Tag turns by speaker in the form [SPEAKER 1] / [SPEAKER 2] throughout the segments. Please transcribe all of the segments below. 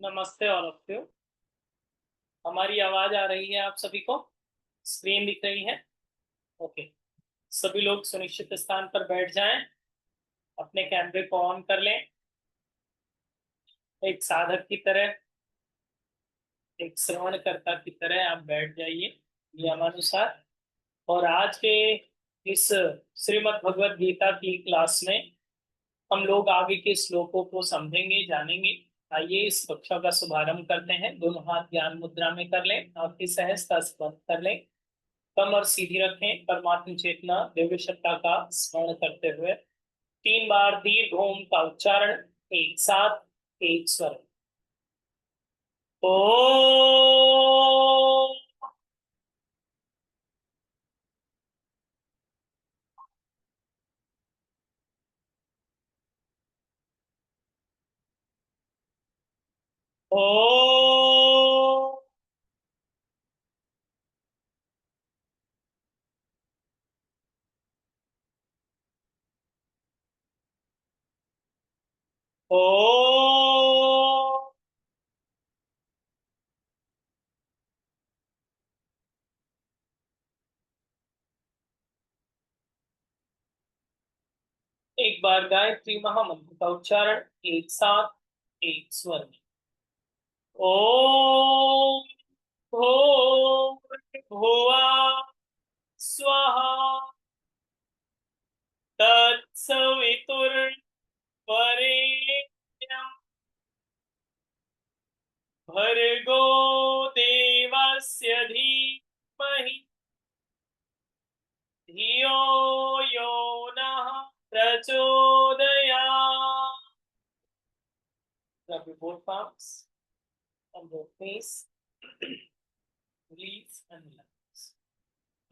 [SPEAKER 1] नमस्ते all of you. हमारी आवाज आ रही है आप सभी को? स्क्रीन दिख रही है? ओके। सभी लोग सुनिश्चित स्थान पर बैठ जाएं, अपने कैमरे को ऑन कर लें। एक साधक की तरह, एक श्रवणकर्ता की तरह आप बैठ जाइए नियमानुसार। और आज के इस श्रीमद् भगवद गीता की क्लास में हम लोग आगे के श्लोकों को समझेंगे, जानेंगे। आइए इस कक्षा का शुभारंभ करते हैं। दोनों हाथ ज्ञान मुद्रा में कर लें, आपकी सहजता से बंद कर लें, कमर सीधी रखें, परमात्म चेतना दिव्य सत्ता का स्मरण करते हुए 3 बार दीर्घ ओम का उच्चारण एक साथ, एक स्वर। ओ ओ ओ एक बार गायत्री महामंत्र का उच्चारण एक साथ, एक स्वर में। ओम भूर्भुवः स्वः तत्सवितुर्वरेण्यं भर्गो देवस्य धीमहि धियो यो नः प्रचोदयात्। Grab your both palms on both knees. Release and relax.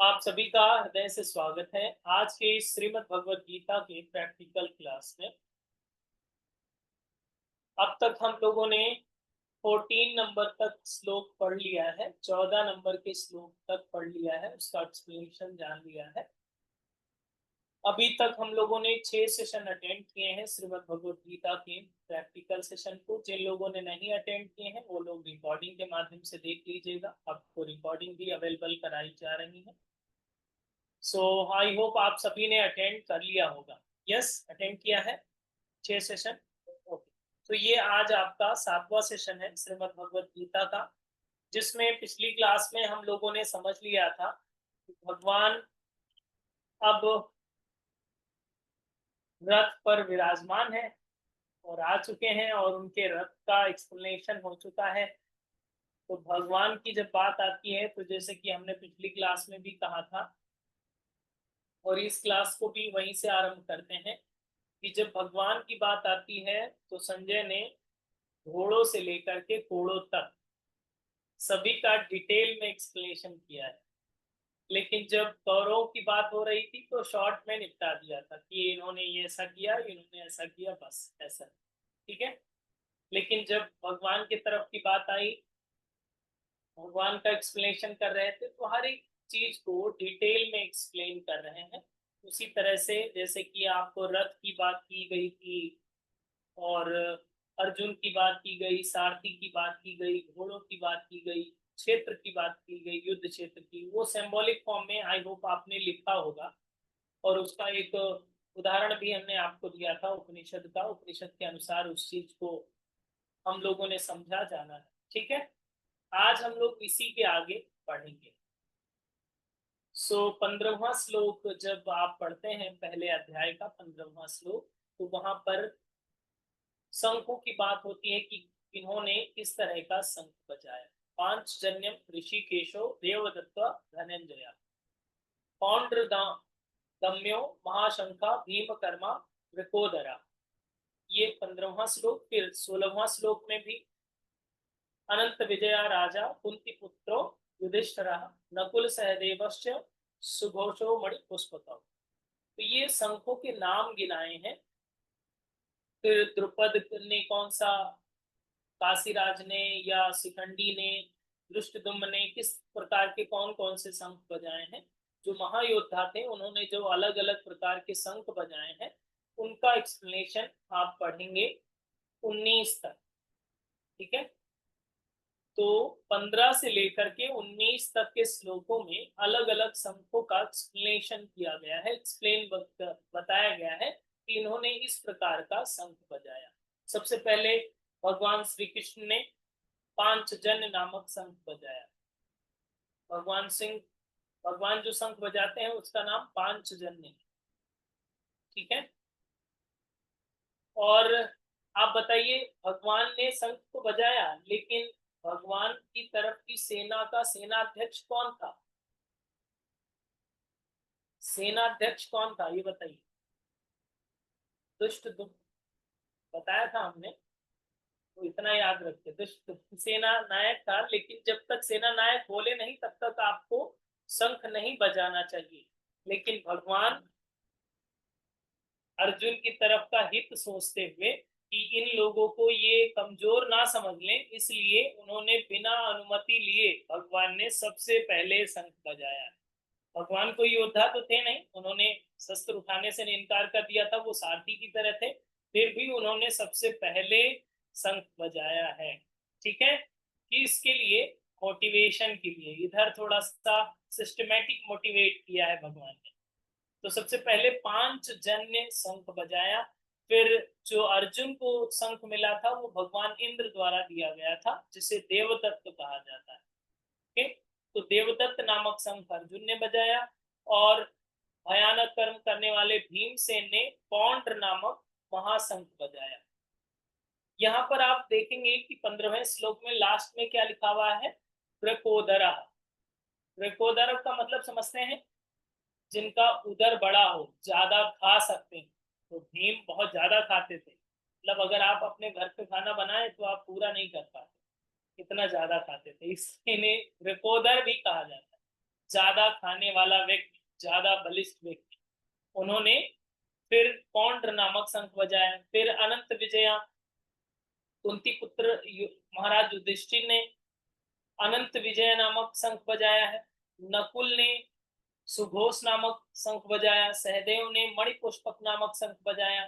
[SPEAKER 1] आप सभी का हृदय से स्वागत है आज के श्रीमद् भगवद गीता के प्रैक्टिकल क्लास में। अब तक हम लोगों ने 14 नंबर तक श्लोक पढ़ लिया है, 14 नंबर के श्लोक तक पढ़ लिया है, उसका एक्सप्लेनेशन जान लिया है। अभी तक हम लोगों ने 6 सेशन अटेंड किए हैं श्रीमद् भगवद गीता के प्रैक्टिकल सेशन को। जिन लोगों ने नहीं अटेंड किए हैं वो लोग रिकॉर्डिंग के माध्यम से देख लीजिएगा, आपको रिकॉर्डिंग भी अवेलेबल कराई जा रही है। सो आई होप आप सभी ने अटेंड कर लिया होगा। यस, अटेंड किया है 6 सेशन। ओके, तो ये आज आपका 7वां सेशन है श्रीमद् भगवद गीता का, जिसमें पिछली क्लास में हम लोगों ने समझ लिया था कि भगवान अब रथ पर विराजमान है और आ चुके हैं और उनके रथ का एक्सप्लेनेशन हो चुका है। तो भगवान की जब बात आती है तो जैसे कि हमने पिछली क्लास में भी कहा था और इस क्लास को भी वहीं से आरंभ करते हैं कि जब भगवान की बात आती है तो संजय ने घोड़ों से लेकर के घोड़ों तक सभी का डिटेल में एक्सप्लेनेशन किया है। लेकिन जब कौरवों की बात हो रही थी तो शॉर्ट में निपटा दिया था कि इन्होंने ये ऐसा किया, इन्होंने ऐसा किया, बस ऐसा। ठीक है। लेकिन जब भगवान की तरफ की बात आई, भगवान का एक्सप्लेनेशन कर रहे थे तो हर एक चीज को डिटेल में एक्सप्लेन कर रहे हैं। उसी तरह से जैसे कि आपको रथ की बात की गई थी और अर्जुन की बात की गई, सारथी की बात की गई, घोड़ों की बात की गई, क्षेत्र की बात की गई, युद्ध क्षेत्र की, वो सिंबॉलिक फॉर्म में आई होप आपने लिखा होगा। और उसका एक उदाहरण भी हमने आपको दिया था उपनिषद का। उपनिषद के अनुसार उस चीज को हम लोगों ने समझा जाना है। ठीक है। आज हम लोग इसी के आगे पढ़ेंगे। 15वां श्लोक जब आप पढ़ते हैं, पहले अध्याय का 15वां श्लोक, तो वहां पर शंखों की बात होती है कि इन्होंने किस तरह का शंख बजाया। पांचजन्यम ऋषिकेशो देवदत्त धनंजया पौंड्र दम्यो महाशंखा भीमकर्मा वृकोदरा। ये 15वां श्लोक। फिर 16वां श्लोक में भी अनंत विजया राजा कुंती पुत्रो युधिष्ठिर नकुल सहदेवश्च सुघोषो मणि पुष्पकौ। तो ये शंखों के नाम गिनाए हैं। फिर द्रुपद ने कौन सा, काशीराज ने या शिखंडी ने, दृष्टद्युम्न ने किस प्रकार के कौन कौन से शंख बजाए हैं। जो महायोद्धा थे उन्होंने जो अलग अलग प्रकार के शंख बजाए हैं उनका एक्सप्लेनेशन आप पढ़ेंगे 19 तक। ठीक है। तो 15 से लेकर के 19 तक के श्लोकों में अलग अलग शंखों का एक्सप्लेनेशन किया गया है, एक्सप्लेन बताया गया है कि इन्होंने इस प्रकार का शंख बजाया। सबसे पहले भगवान श्री कृष्ण ने पांचजन्य नामक शंख बजाया। भगवान जो शंख बजाते हैं उसका नाम पांचजन्य है, ठीक है। और आप बताइए, भगवान ने शंख तो बजाया, लेकिन भगवान की तरफ की सेना का सेनाध्यक्ष कौन था? सेनाध्यक्ष कौन था ये बताइए। दुष्ट दुम्न बताया था हमने, तो इतना याद रखिए। दुष्ट सेना नायक था, लेकिन जब तक सेना नायक बोले नहीं तब तक आपको शंख नहीं बजाना चाहिए। लेकिन भगवान अर्जुन की तरफ का हित सोचते हुए कि इन लोगों को ये कमजोर ना समझ लें, इसलिए उन्होंने बिना अनुमति लिए भगवान ने सबसे पहले शंख बजाया। भगवान कोई योद्धा तो थे नहीं, उन्होंने शस्त्र उठाने से इनकार कर दिया था, वो सारथी की तरह थे, फिर भी उन्होंने सबसे पहले शंख बजाया है, ठीक है। कि इसके लिए मोटिवेशन के लिए इधर थोड़ा सा सिस्टमेटिक मोटिवेट किया है भगवान ने। तो सबसे पहले पांचजन्य शंख बजाया। फिर जो अर्जुन को शंख मिला था वो भगवान इंद्र द्वारा दिया गया था, जिसे देवदत्त कहा जाता है, ठीक। तो देवदत्त नामक शंख अर्जुन ने बजाया, और भयानक कर्म करने वाले भीमसेन ने पौंड्र नामक महाशंख बजाया। यहाँ पर आप देखेंगे कि 15वें श्लोक में लास्ट में क्या लिखा हुआ है? वृकोदरा। वृकोदर का मतलब समझते हैं? जिनका उदर बड़ा हो, ज्यादा खा सकते हैं। तो भीम बहुत ज्यादा खाते थे, मतलब अगर आप अपने घर पे खाना बनाए तो आप पूरा नहीं कर पाते, इतना ज्यादा खाते थे, इसलिए वृकोदर भी कहा जाता है। ज्यादा खाने वाला व्यक्ति, ज्यादा बलिष्ठ व्यक्ति। उन्होंने फिर पौंड्र नामक शंख बजाया। फिर अनंत विजया कुंती पुत्र महाराज युधिष्ठिर ने अनंत विजय नामक शंख बजाया है। नकुल ने सुघोष नामक शंख बजाया। सहदेव ने मणिपुष्पक नामक शंख बजाया।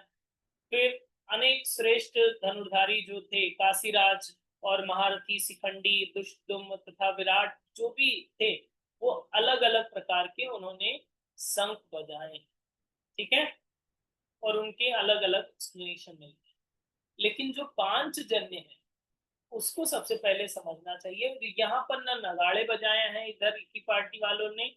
[SPEAKER 1] फिर अनेक श्रेष्ठ धनुर्धारी जो थे, काशीराज और महारथी शिखंडी, दुष्टुम्न तथा विराट जो भी थे, वो अलग अलग प्रकार के उन्होंने शंख बजाए, ठीक है। और उनके अलग अलग एक्सप्लेनेशन मिलते हैं। लेकिन जो पांचजन्य है उसको सबसे पहले समझना चाहिए। यहाँ पर ना नगाड़े बजाए हैं इधर की पार्टी वालों ने,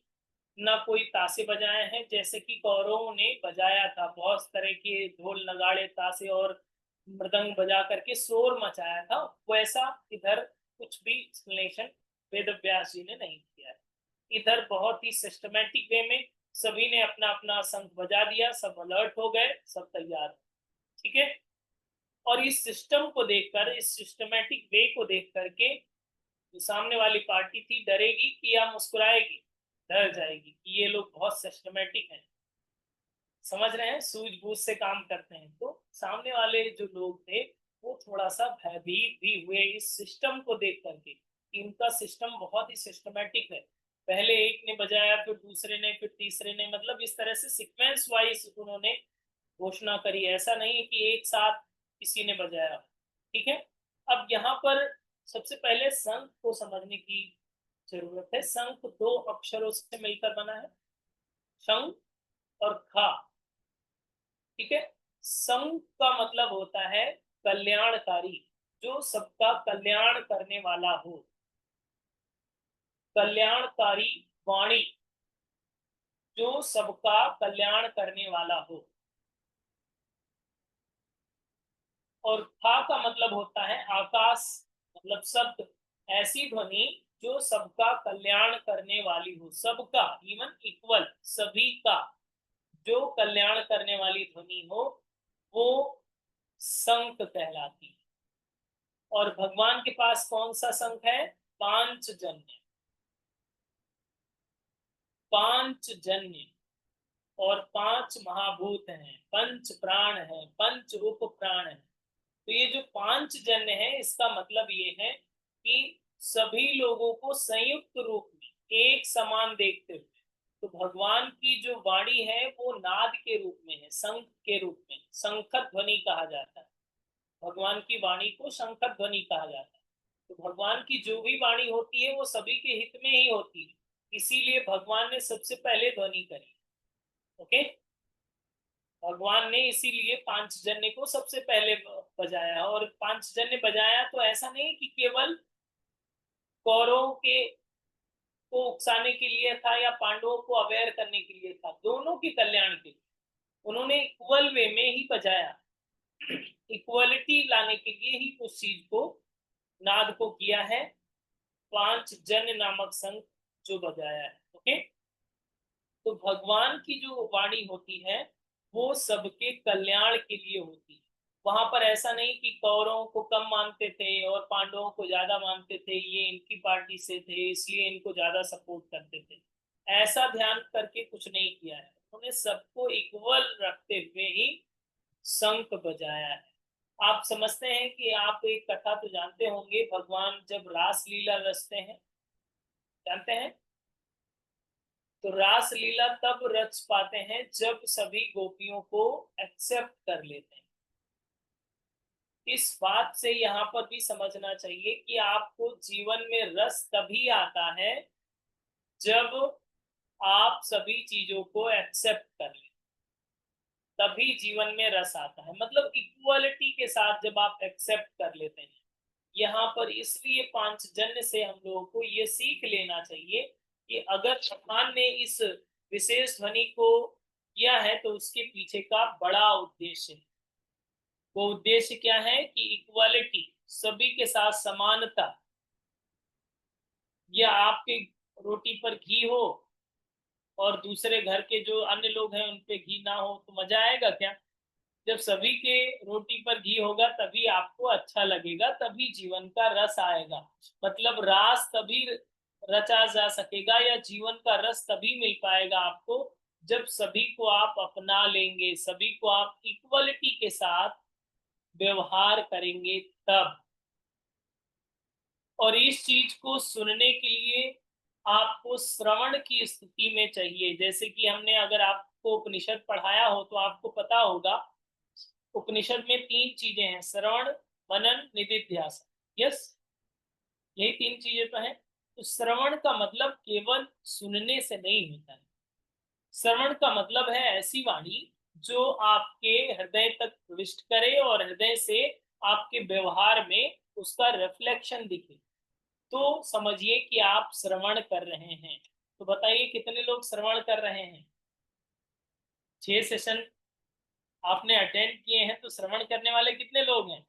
[SPEAKER 1] ना कोई तासे बजाए हैं जैसे कि कौरवों ने बजाया था। बहुत तरह के ढोल नगाड़े तासे और मृदंग बजा करके शोर मचाया था, वैसा इधर कुछ भी एक्सप्लेनेशन वेद व्यास जी ने नहीं किया है। इधर बहुत ही सिस्टमेटिक वे में सभी ने अपना अपना शंख बजा दिया, सब अलर्ट हो गए, सब तैयार, ठीक है। और इस सिस्टम को देखकर, इस सिस्टमेटिक वे को देख करके जो सामने वाली पार्टी थी डरेगी कि या मुस्कुराएगी? डर जाएगी कि ये लोग बहुत सिस्टमेटिक हैं, समझ रहे हैं, सूझबूझ से काम करते हैं। तो सामने वाले जो लोग थे वो थोड़ा सा भयभीत भी हुए इस सिस्टम को देख करके। इनका सिस्टम बहुत ही सिस्टमेटिक है, पहले एक ने बजाया, फिर दूसरे ने, फिर तीसरे ने, मतलब इस तरह से सीक्वेंस वाइज उन्होंने घोषणा करी। ऐसा नहीं है कि एक साथ किसी ने बजाया, ठीक है। अब यहाँ पर सबसे पहले शंख को समझने की जरूरत है। शंख दो अक्षरों से मिलकर बना है, शंख और खा, ठीक है। शंख का मतलब होता है कल्याणकारी, जो सबका कल्याण करने वाला हो, कल्याणकारी वाणी, जो सबका कल्याण करने वाला हो। और खा का मतलब होता है आकाश, मतलब शब्द, ऐसी ध्वनि जो सबका कल्याण करने वाली हो, सबका, इवन इक्वल, सभी का जो कल्याण करने वाली ध्वनि हो, वो शंख कहलाती है। और भगवान के पास कौन सा शंख है? पांचजन्य, पांचजन्य। और पांच महाभूत हैं, पंच प्राण है, पंच उप प्राण है। तो ये जो पांचजन्य है, इसका मतलब ये है कि सभी लोगों को संयुक्त रूप में एक समान देखते हुए, तो भगवान की जो वाणी है वो नाद के रूप में है, शंख के रूप में, शंख ध्वनि कहा जाता है। भगवान की वाणी को शंख ध्वनि कहा जाता है। तो भगवान की जो भी वाणी होती है वो सभी के हित में ही होती है, इसीलिए भगवान ने सबसे पहले ध्वनि करी। ओके, भगवान ने इसीलिए पांचजन्य को सबसे पहले बजाया, और पांचजन्य बजाया तो ऐसा नहीं कि केवल कौरवों के को उकसाने के लिए था या पांडवों को अवेयर करने के लिए था, दोनों के कल्याण के लिए उन्होंने इक्वल वे में ही बजाया। इक्वलिटी लाने के लिए ही उस चीज को, नाद को किया है पांच जन नामक संघ जो बजाया है। ओके, तो भगवान की जो वाणी होती है वो सबके कल्याण के लिए होती है। वहां पर ऐसा नहीं कि कौरवों को कम मानते थे और पांडवों को ज्यादा मानते थे, ये इनकी पार्टी से थे इसलिए इनको ज्यादा सपोर्ट करते थे, ऐसा ध्यान करके कुछ नहीं किया है। उन्होंने सबको इक्वल रखते हुए ही शंख बजाया है। आप समझते हैं कि आप एक कथा तो जानते होंगे, भगवान जब रास लीला रचते हैं, जानते हैं, तो रास लीला तब रच पाते हैं जब सभी गोपियों को एक्सेप्ट कर लेते हैं। इस बात से यहाँ पर भी समझना चाहिए कि आपको जीवन में रस तभी आता है जब आप सभी चीजों को एक्सेप्ट कर लें, तभी जीवन में रस आता है। मतलब इक्वलिटी के साथ जब आप एक्सेप्ट कर लेते हैं। यहाँ पर इसलिए पांचजन्य से हम लोगों को ये सीख लेना चाहिए कि अगर भगवान ने इस विशेष ध्वनि को किया है तो उसके पीछे का बड़ा उद्देश्य है। वो उद्देश्य क्या है कि इक्वालिटी, सभी के साथ समानता। या आपके रोटी पर घी हो और दूसरे घर के जो अन्य लोग हैं उन पे घी ना हो तो मजा आएगा क्या? जब सभी के रोटी पर घी होगा तभी आपको अच्छा लगेगा, तभी जीवन का रस आएगा। मतलब रास तभी रचा जा सकेगा या जीवन का रस तभी मिल पाएगा आपको जब सभी को आप अपना लेंगे, सभी को आप इक्वलिटी के साथ व्यवहार करेंगे तब। और इस चीज को सुनने के लिए आपको श्रवण की स्थिति में चाहिए। जैसे कि हमने अगर आपको उपनिषद पढ़ाया हो तो आपको पता होगा उपनिषद में तीन चीजें हैं, श्रवण, मनन, निधिध्यासन। यस, यही तीन चीजें तो हैं। तो श्रवण का मतलब केवल सुनने से नहीं होता है। श्रवण का मतलब है ऐसी वाणी जो आपके हृदय तक प्रविष्ट करे और हृदय से आपके व्यवहार में उसका रिफ्लेक्शन दिखे, तो समझिए कि आप श्रवण कर रहे हैं। तो बताइए कितने लोग श्रवण कर रहे हैं? 6 सेशन आपने अटेंड किए हैं, तो श्रवण करने वाले कितने लोग हैं?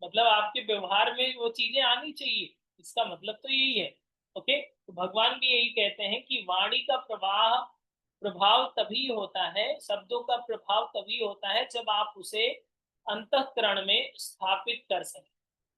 [SPEAKER 1] मतलब आपके व्यवहार में वो चीजें आनी चाहिए, इसका मतलब तो यही है। ओके, तो भगवान भी यही कहते हैं कि वाणी का प्रभाव तभी होता है, शब्दों का प्रभाव तभी होता है जब आप उसे अंतःकरण में स्थापित कर सकें।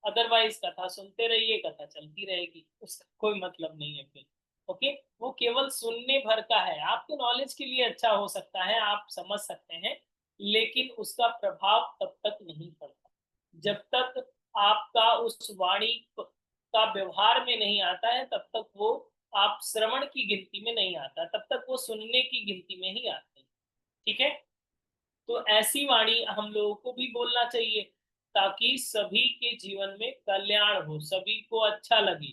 [SPEAKER 1] अदरवाइज कथा सुनते रहिए, कथा चलती रहेगी, उसका कोई मतलब नहीं है फिर। ओके, वो केवल सुनने भर का है, आपके नॉलेज के लिए अच्छा हो सकता है, आप समझ सकते हैं, लेकिन उसका प्रभाव तब तक नहीं पड़ता जब तक आपका उस वाणी का व्यवहार में नहीं आता है, तब तक वो आप श्रवण की गिनती में नहीं आता, तब तक वो सुनने की गिनती में ही आते हैं। ठीक है, तो ऐसी वाणी हम लोगों को भी बोलना चाहिए ताकि सभी के जीवन में कल्याण हो, सभी को अच्छा लगे।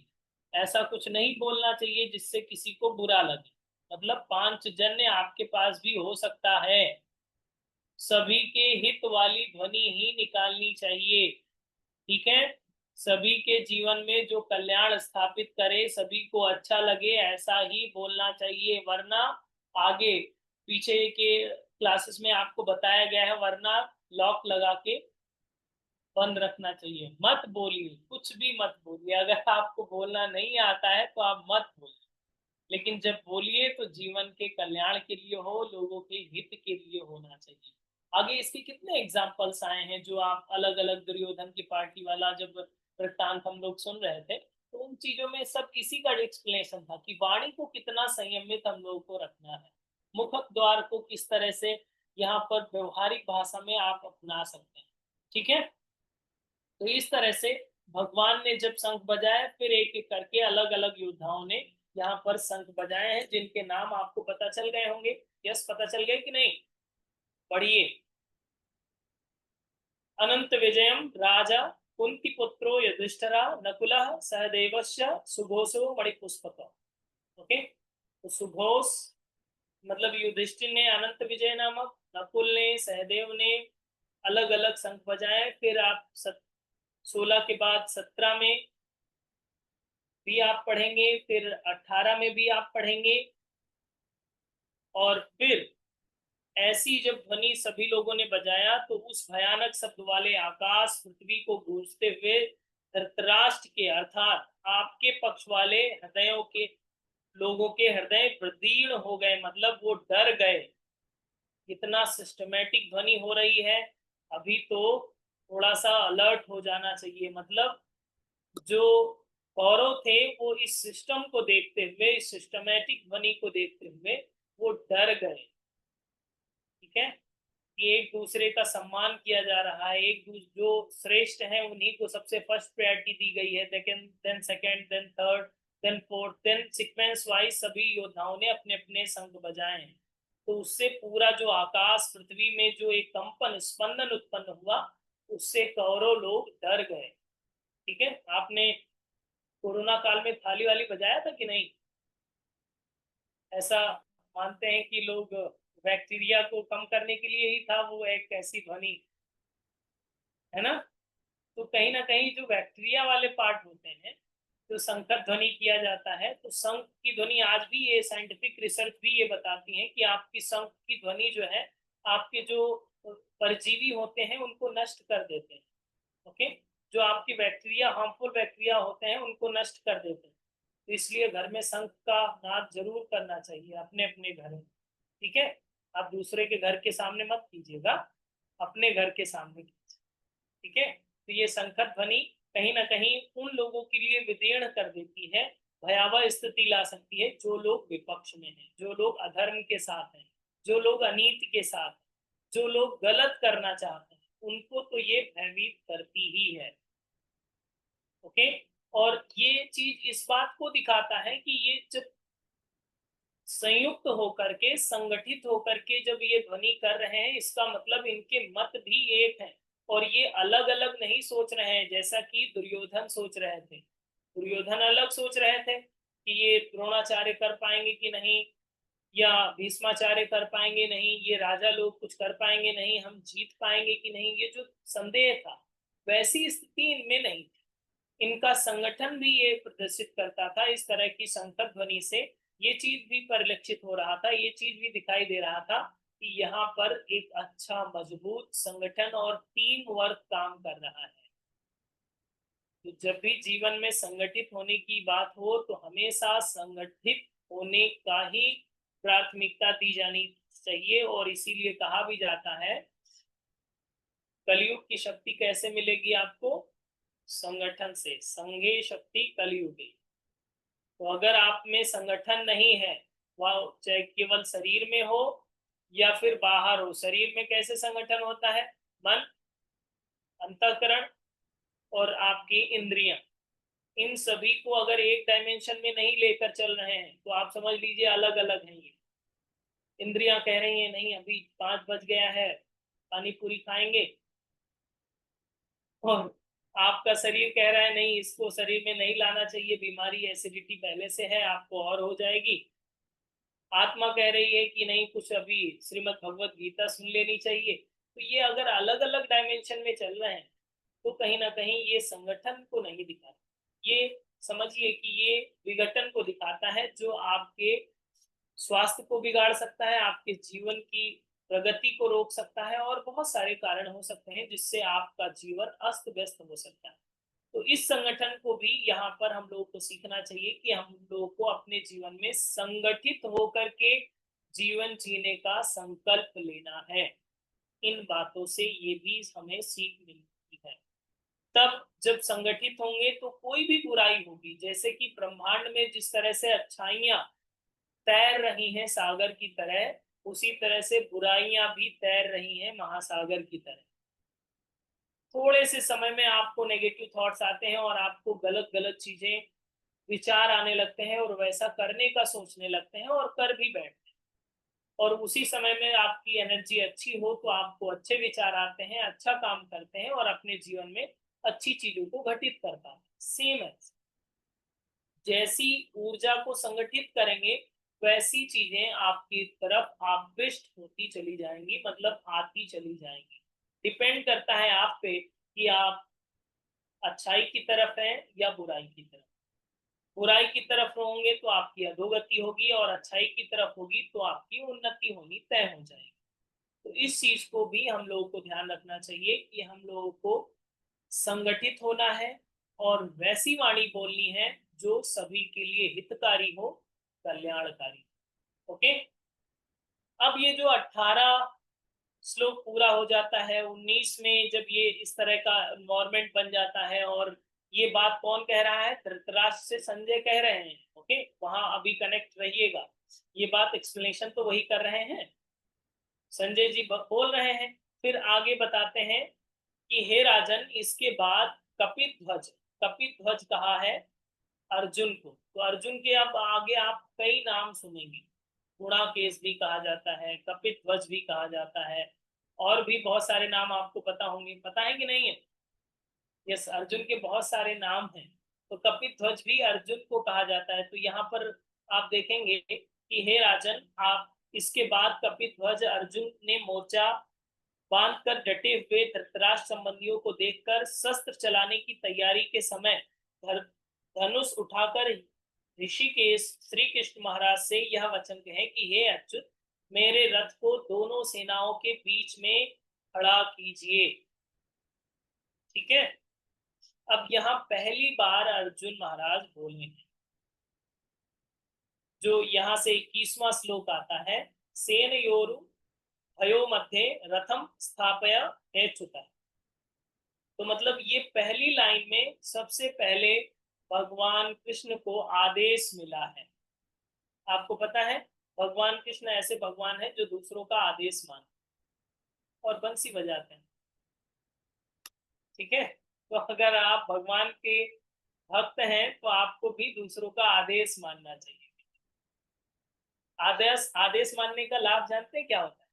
[SPEAKER 1] ऐसा कुछ नहीं बोलना चाहिए जिससे किसी को बुरा लगे। मतलब पांचजन्य आपके पास भी हो सकता है, सभी के हित वाली ध्वनि ही निकालनी चाहिए। ठीक है, सभी के जीवन में जो कल्याण स्थापित करे, सभी को अच्छा लगे, ऐसा ही बोलना चाहिए। वरना आगे पीछे के क्लासेस में आपको बताया गया है, वरना लॉक लगा के बंद रखना चाहिए, मत बोलिए, कुछ भी मत बोलिए। अगर आपको बोलना नहीं आता है तो आप मत बोलिए, लेकिन जब बोलिए तो जीवन के कल्याण के लिए हो, लोगों के हित के लिए होना चाहिए। आगे इसके कितने एग्जाम्पल्स आए हैं जो आप अलग अलग, दुर्योधन की पार्टी वाला जब वृत्तांत हम लोग सुन रहे थे, तो उन चीजों में सब इसी का एक्सप्लेनेशन था कि वाणी को कितना संयमित हम लोगों को रखना है, मुख द्वार को किस तरह से यहाँ पर व्यवहारिक भाषा में आप अपना सकते हैं। ठीक है, तो इस तरह से भगवान ने जब शंख बजाया, फिर एक एक करके अलग अलग योद्धाओं ने यहाँ पर शंख बजाए हैं, जिनके नाम आपको पता चल गए होंगे। यस, पता चल गए कि नहीं? पढ़िए। अनंत विजयम राजा कुंती पुत्रो युधिष्ठिरा नकुलः सहदेवस्य सुघोषो मणिपुष्पक। ओके, तो सुघोष मतलब युधिष्ठिर ने अनंत विजय नामक, नकुल ने, सहदेव ने अलग अलग शंख बजाए। फिर आप 16 के बाद 17 में भी आप पढ़ेंगे, फिर 18 में भी आप पढ़ेंगे। और फिर ऐसी जब ध्वनि सभी लोगों ने बजाया तो उस भयानक शब्द वाले आकाश पृथ्वी को गूंजते हुए धृतराष्ट्र के अर्थात आपके पक्ष वाले हृदयों के लोगों के हृदय प्रदीर्ण हो गए, मतलब वो डर गए। इतना सिस्टमेटिक ध्वनि हो रही है, अभी तो थोड़ा सा अलर्ट हो जाना चाहिए। मतलब जो कौरव थे वो इस सिस्टम को देखते हुए, इस सिस्टमेटिक ध्वनि को देखते हुए वो डर गए। ठीक है, कि एक दूसरे का सम्मान किया जा रहा है, एक दूसरे जो श्रेष्ठ हैं उन्हीं को सबसे फर्स्ट प्रायोरिटी दी गई है, then second, then third, then fourth, then sequence wise सभी योद्धाओं ने अपने अपने शंख बजाए हैं। तो उससे पूरा जो आकाश पृथ्वी में जो एक कंपन स्पंदन उत्पन्न हुआ, उससे कौरव लोग डर गए। ठीक है, आपने कोरोना काल में थाली वाली बजाया था कि नहीं? ऐसा मानते हैं कि लोग बैक्टीरिया को कम करने के लिए ही था वो एक ऐसी ध्वनि, है ना? तो कहीं ना कहीं जो बैक्टीरिया वाले पार्ट होते हैं, तो संकर ध्वनि किया जाता है। तो शंख की ध्वनि आज भी, ये साइंटिफिक रिसर्च भी ये बताती है कि आपकी शंख की ध्वनि जो है आपके जो परजीवी होते हैं उनको नष्ट कर देते हैं। ओके, जो आपकी बैक्टीरिया, हार्मफुल बैक्टीरिया होते हैं उनको नष्ट कर देते हैं। तो इसलिए घर में शंख का नाद जरूर करना चाहिए अपने अपने घर में। ठीक है, आप दूसरे के घर के सामने मत कीजिएगा, अपने घर के सामने कीजिए। ठीक है, तो ये संकट ध्वनि कहीं ना कहीं उन लोगों के लिए विदीर्ण कर देती है, भयावह स्थिति ला सकती है जो लोग विपक्ष में हैं, जो लोग अधर्म के साथ हैं, जो लोग अनीति के साथ हैं, जो लोग गलत करना चाहते हैं, उनको तो ये भयभीत करती ही है। ओके, और ये चीज इस बात को दिखाता है कि ये जब संयुक्त होकर के, संगठित होकर के जब ये ध्वनि कर रहे हैं, इसका मतलब इनके मत भी एक है और ये अलग अलग नहीं सोच रहे हैं जैसा कि दुर्योधन सोच रहे थे। दुर्योधन अलग सोच रहे थे कि ये द्रोणाचार्य कर पाएंगे कि नहीं, या भीष्माचार्य कर पाएंगे नहीं, ये राजा लोग कुछ कर पाएंगे नहीं, हम जीत पाएंगे कि नहीं, ये जो संदेह था, वैसी स्थिति इनमें नहीं थी। इनका संगठन भी ये प्रदर्शित करता था। इस तरह की संकट ध्वनि से ये चीज भी परिलक्षित हो रहा था, ये चीज भी दिखाई दे रहा था कि यहाँ पर एक अच्छा मजबूत संगठन और टीम वर्क काम कर रहा है। तो जब भी जीवन में संगठित होने की बात हो तो हमेशा संगठित होने का ही प्राथमिकता दी जानी चाहिए। और इसीलिए कहा भी जाता है कलयुग की शक्ति कैसे मिलेगी आपको? संगठन से। संघे शक्ति कलयुगी। तो अगर आप में संगठन नहीं है, वह चाहे केवल शरीर में हो या फिर बाहर हो, शरीर में कैसे संगठन होता है? मन, अंतःकरण और आपकी इंद्रियां, इन सभी को अगर एक डायमेंशन में नहीं लेकर चल रहे हैं तो आप समझ लीजिए अलग अलग हैं ये। इंद्रियां कह रही हैं नहीं अभी 5 बज गया है, पानी पूरी खाएंगे, और आपका शरीर कह रहा है नहीं इसको शरीर में नहीं लाना चाहिए, बीमारी एसिडिटी पहले से है, आपको और हो जाएगी। आत्मा कह रही है कि नहीं कुछ अभी श्रीमद् भगवत गीता सुन लेनी चाहिए। तो ये अगर अलग अलग डायमेंशन में चल रहे हैं तो कहीं ना कहीं ये संगठन को नहीं दिखाता, ये समझिए कि ये विघटन को दिखाता है, जो आपके स्वास्थ्य को बिगाड़ सकता है, आपके जीवन की प्रगति को रोक सकता है और बहुत सारे कारण हो सकते हैं जिससे आपका जीवन अस्त व्यस्त हो सकता है। तो इस संगठन को भी यहाँ पर हम लोगों को सीखना चाहिए कि हम लोगों को अपने जीवन में संगठित होकर के जीवन जीने का संकल्प लेना है। इन बातों से ये भी हमें सीख मिलती है। तब जब संगठित होंगे तो कोई भी बुराई होगी, जैसे कि ब्रह्मांड में जिस तरह से अच्छाइयां तैर रही हैं सागर की तरह, उसी तरह से बुराइयां भी तैर रही हैं महासागर की तरह। थोड़े से समय में आपको नेगेटिव थॉट्स आते हैं और आपको गलत गलत चीजें, विचार आने लगते हैं और वैसा करने का सोचने लगते हैं और कर भी बैठते हैं। और उसी समय में आपकी एनर्जी अच्छी हो तो आपको अच्छे विचार आते हैं, अच्छा काम करते हैं और अपने जीवन में अच्छी चीजों को घटित करता है। सेम है, जैसी ऊर्जा को संगठित करेंगे वैसी चीजें आपकी तरफ आकृष्ट होती चली जाएंगी, मतलब आती चली जाएंगी। डिपेंड करता है आप पे कि आप अच्छाई की तरफ हैं या बुराई की तरफ। बुराई की तरफ होंगे तो आपकी अधोगति होगी, और अच्छाई की तरफ होगी तो आपकी उन्नति होनी तय हो जाएगी। तो इस चीज को भी हम लोगों को ध्यान रखना चाहिए कि हम लोगों को संगठित होना है और वैसी वाणी बोलनी है जो सभी के लिए हितकारी हो, कल्याणकारी। ओके, अब ये जो 18 श्लोक पूरा हो जाता है, 19 में जब ये इस तरह का एनवायरमेंट बन जाता है, और ये बात कौन कह रहा है? धृतराष्ट्र से संजय कह रहे हैं। ओके, वहां अभी कनेक्ट रहिएगा, ये बात एक्सप्लेनेशन तो वही कर रहे हैं, संजय जी बोल रहे हैं। फिर आगे बताते हैं कि हे राजन, इसके बाद कपिध्वज, कपिध्वज कहा है अर्जुन को। तो अर्जुन के अब आगे आप कई नाम सुनेंगे, गुणाकेश भी कहा जाता है, कपिध्वज भी कहा जाता है, और भी बहुत सारे नाम आपको पता होंगे। पता है कि नहीं है? यस, अर्जुन के बहुत सारे नाम हैं। तो कपिध्वज भी अर्जुन को कहा जाता है। तो यहाँ पर आप देखेंगे कि हे राजन, आप इसके बाद कपिध्वज अर्जुन ने मोर्चा बांधकर डटे हुए धृतराष्ट्र संबंधियों को देखकर शस्त्र चलाने की तैयारी के समय धनुष उठाकर ऋषिकेश श्री कृष्ण महाराज से यह वचन कहे कि हे अच्युत, मेरे रथ को दोनों सेनाओं के बीच में खड़ा कीजिए। ठीक है, अब यहाँ पहली बार अर्जुन महाराज बोले हैं, जो यहाँ से 21वां श्लोक आता है, सेनयोरु भयो मध्य रथम स्थापय हेच्युत। तो मतलब ये पहली लाइन में सबसे पहले भगवान कृष्ण को आदेश मिला है। आपको पता है भगवान कृष्ण ऐसे भगवान है जो दूसरों का आदेश मानते और बंसी बजाते हैं। ठीक है, तो अगर आप भगवान के भक्त हैं तो आपको भी दूसरों का आदेश मानना चाहिए। आदेश आदेश मानने का लाभ जानते हैं क्या होता है?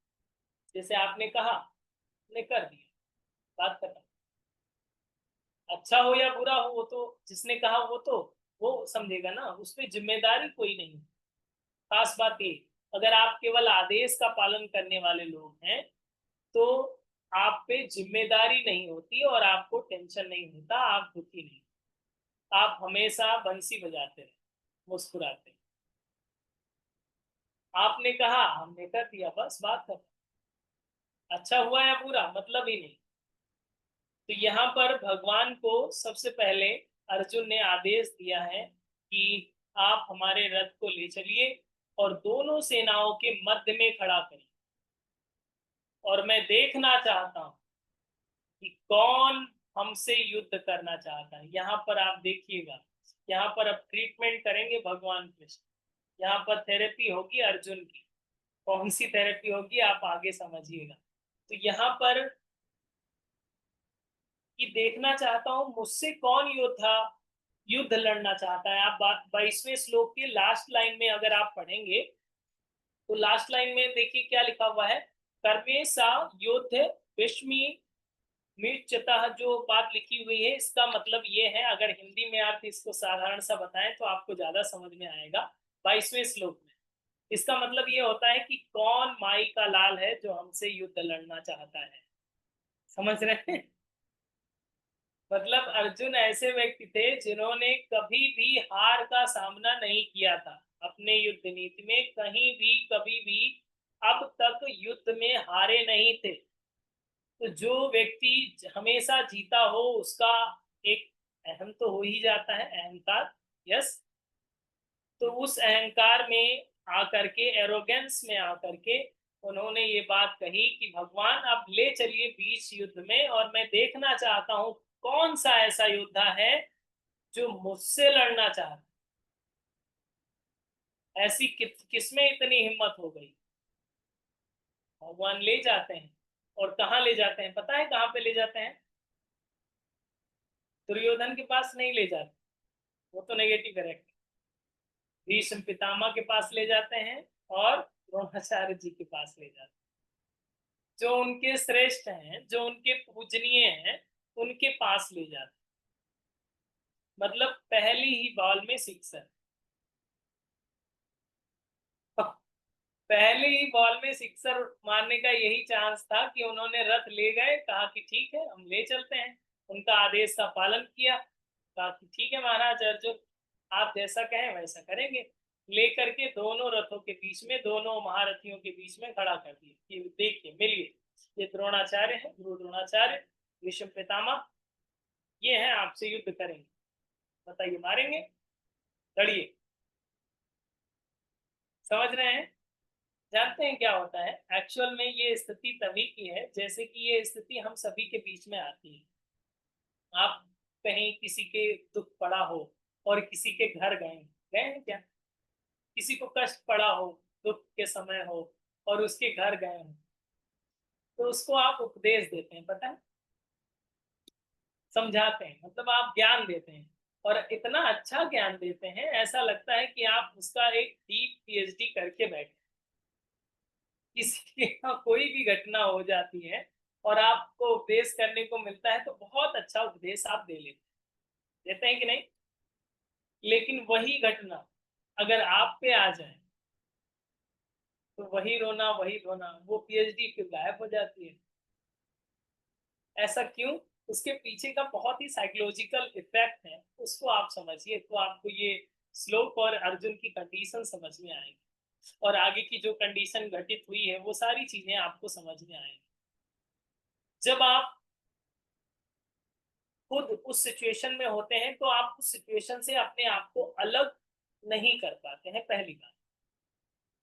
[SPEAKER 1] जैसे आपने कहा, आपने कर दिया, बात खत्म। अच्छा हो या बुरा हो, वो तो जिसने कहा वो समझेगा ना, उस पर जिम्मेदारी कोई नहीं। खास बात ये, अगर आप केवल आदेश का पालन करने वाले लोग हैं तो आप पे जिम्मेदारी नहीं होती और आपको टेंशन नहीं होता, आप दुखी नहीं, आप हमेशा बंसी बजाते रहे, मुस्कुराते। आपने कहा, हमने कर दिया, बस बात कर। अच्छा हुआ या बुरा मतलब ही नहीं। तो यहाँ पर भगवान को सबसे पहले अर्जुन ने आदेश दिया है कि आप हमारे रथ को ले चलिए और दोनों सेनाओं के मध्य में खड़ा करिए, और मैं देखना चाहता हूं कि कौन हमसे युद्ध करना चाहता है। यहाँ पर आप देखिएगा, यहाँ पर अब ट्रीटमेंट करेंगे भगवान कृष्ण, यहाँ पर थेरेपी होगी अर्जुन की। कौन सी थेरेपी होगी आप आगे समझिएगा। तो यहाँ पर कि देखना चाहता हूं मुझसे कौन योद्धा युद्ध लड़ना चाहता है। आप 22वें श्लोक के लास्ट लाइन में अगर आप पढ़ेंगे तो लास्ट लाइन में देखिए क्या लिखा हुआ है, कर्मे सा युद्ध विस्मी मिचता। जो बात लिखी हुई है इसका मतलब ये है, अगर हिंदी में आप इसको साधारण सा बताएं तो आपको ज्यादा समझ में आएगा। 22वें श्लोक में इसका मतलब ये होता है कि कौन माई का लाल है जो हमसे युद्ध लड़ना चाहता है। समझ रहे हैं? मतलब अर्जुन ऐसे व्यक्ति थे जिन्होंने कभी भी हार का सामना नहीं किया था अपने युद्ध नीति में, कहीं भी कभी भी अब तक युद्ध में हारे नहीं थे। तो जो व्यक्ति हमेशा जीता हो उसका एक अहम तो हो ही जाता है, अहंकार। यस, तो उस अहंकार में आकर के, एरोगेंस में आकर के उन्होंने ये बात कही कि भगवान आप ले चलिए बीच युद्ध में, और मैं देखना चाहता हूं कौन सा ऐसा योद्धा है जो मुझसे लड़ना चाहता। ऐसी किसमें इतनी हिम्मत हो गई? भगवान ले जाते हैं, और कहाँ ले जाते हैं पता है? कहाँ पे ले जाते हैं? दुर्योधन के पास नहीं ले जाते, वो तो नेगेटिव कैरेक्टर। भीष्म पितामह के पास ले जाते हैं और द्रोणाचार्य जी के पास ले जाते हैं, जो उनके श्रेष्ठ हैं, जो उनके पूजनीय हैं, उनके पास ले जाते, मतलब पहली ही बॉल में सिक्सर। पहले ही बॉल में सिक्सर मारने का यही चांस था कि उन्होंने रथ ले गए, कहा कि ठीक है हम ले चलते हैं, उनका आदेश का पालन किया, कहा कि ठीक है महाराज अर्जुन, आप जैसा कहें वैसा करेंगे। लेकर के दोनों रथों के बीच में, दोनों महारथियों के बीच में खड़ा कर दिया कि देखिए मिलिए, ये द्रोणाचार्य है, गुरु द्रोणाचार्य, भीष्म पितामह, ये हैं, आपसे युद्ध करेंगे, बताइए मारेंगे, लड़िए। समझ रहे हैं? जानते हैं क्या होता है एक्चुअल में? ये स्थिति तभी की है जैसे कि ये स्थिति हम सभी के बीच में आती है। आप कहीं किसी के दुख पड़ा हो और किसी के घर गए गए हैं क्या? किसी को कष्ट पड़ा हो, दुख के समय हो और उसके घर गए हो, तो उसको आप उपदेश देते हैं, पता है, समझाते हैं, मतलब आप ज्ञान देते हैं, और इतना अच्छा ज्ञान देते हैं ऐसा लगता है कि आप उसका एक डीप पीएचडी करके बैठे। किसी के यहाँ कोई भी घटना हो जाती है और आपको उपदेश करने को मिलता है तो बहुत अच्छा उपदेश आप दे लेते हैं, देते हैं कि नहीं? लेकिन वही घटना अगर आप पे आ जाए तो वही रोना, वो पीएचडी फिर गायब हो जाती है। ऐसा क्यों? उसके पीछे का बहुत ही साइकोलॉजिकल इफेक्ट है, उसको आप समझिए तो आपको ये श्लोक और अर्जुन की कंडीशन समझ में आएगी, और आगे की जो कंडीशन घटित हुई है वो सारी चीजें आपको समझ में आएंगी। जब आप खुद उस सिचुएशन में होते हैं तो आप उस सिचुएशन से अपने आप को अलग नहीं कर पाते हैं, पहली बात।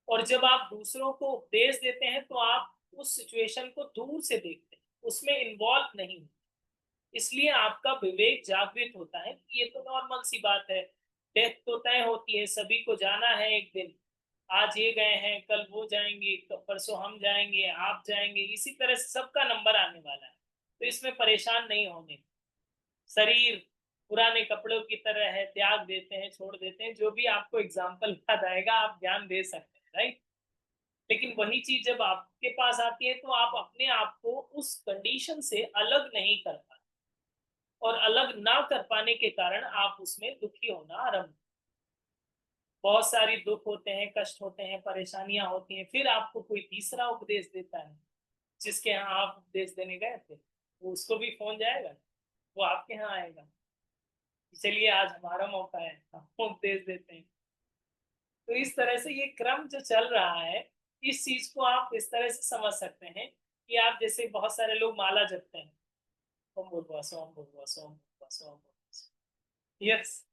[SPEAKER 1] और जब आप दूसरों को उपदेश देते हैं तो आप उस सिचुएशन को दूर से देखते हैं, उसमें इन्वॉल्व नहीं होते, इसलिए आपका विवेक जागृत होता है कि ये तो नॉर्मल सी बात है, डेथ तो तय होती है, सभी को जाना है एक दिन, आज ये गए हैं कल वो जाएंगे, परसों हम जाएंगे, आप जाएंगे, इसी तरह से सबका नंबर आने वाला है, तो इसमें परेशान नहीं होंगे। शरीर पुराने कपड़ों की तरह है, त्याग देते हैं, छोड़ देते हैं, जो भी आपको एग्जाम्पल याद आएगा आप ज्ञान दे सकते हैं, राइट? लेकिन वही चीज जब आपके पास आती है तो आप अपने आप को उस कंडीशन से अलग नहीं कर पाते, और अलग ना कर पाने के कारण आप उसमें दुखी होना आरंभ, बहुत सारी दुख होते हैं, कष्ट होते हैं, परेशानियां होती हैं, फिर आपको कोई तीसरा उपदेश देता है, जिसके यहाँ आप उपदेश देने गए थे वो उसको भी फोन जाएगा, वो आपके यहाँ आएगा, इसलिए आज हमारा मौका है, हम उपदेश देते हैं। तो इस तरह से ये क्रम जो चल रहा है, इस चीज को आप इस तरह से समझ सकते हैं कि आप जैसे बहुत सारे लोग माला जपते हैं, ओम भूर्भुवः स्वः, ओम भूर्भुवः स्वः, ओम भूर्भुवः स्वः, ओम भूर्भुवः स्वः। यस,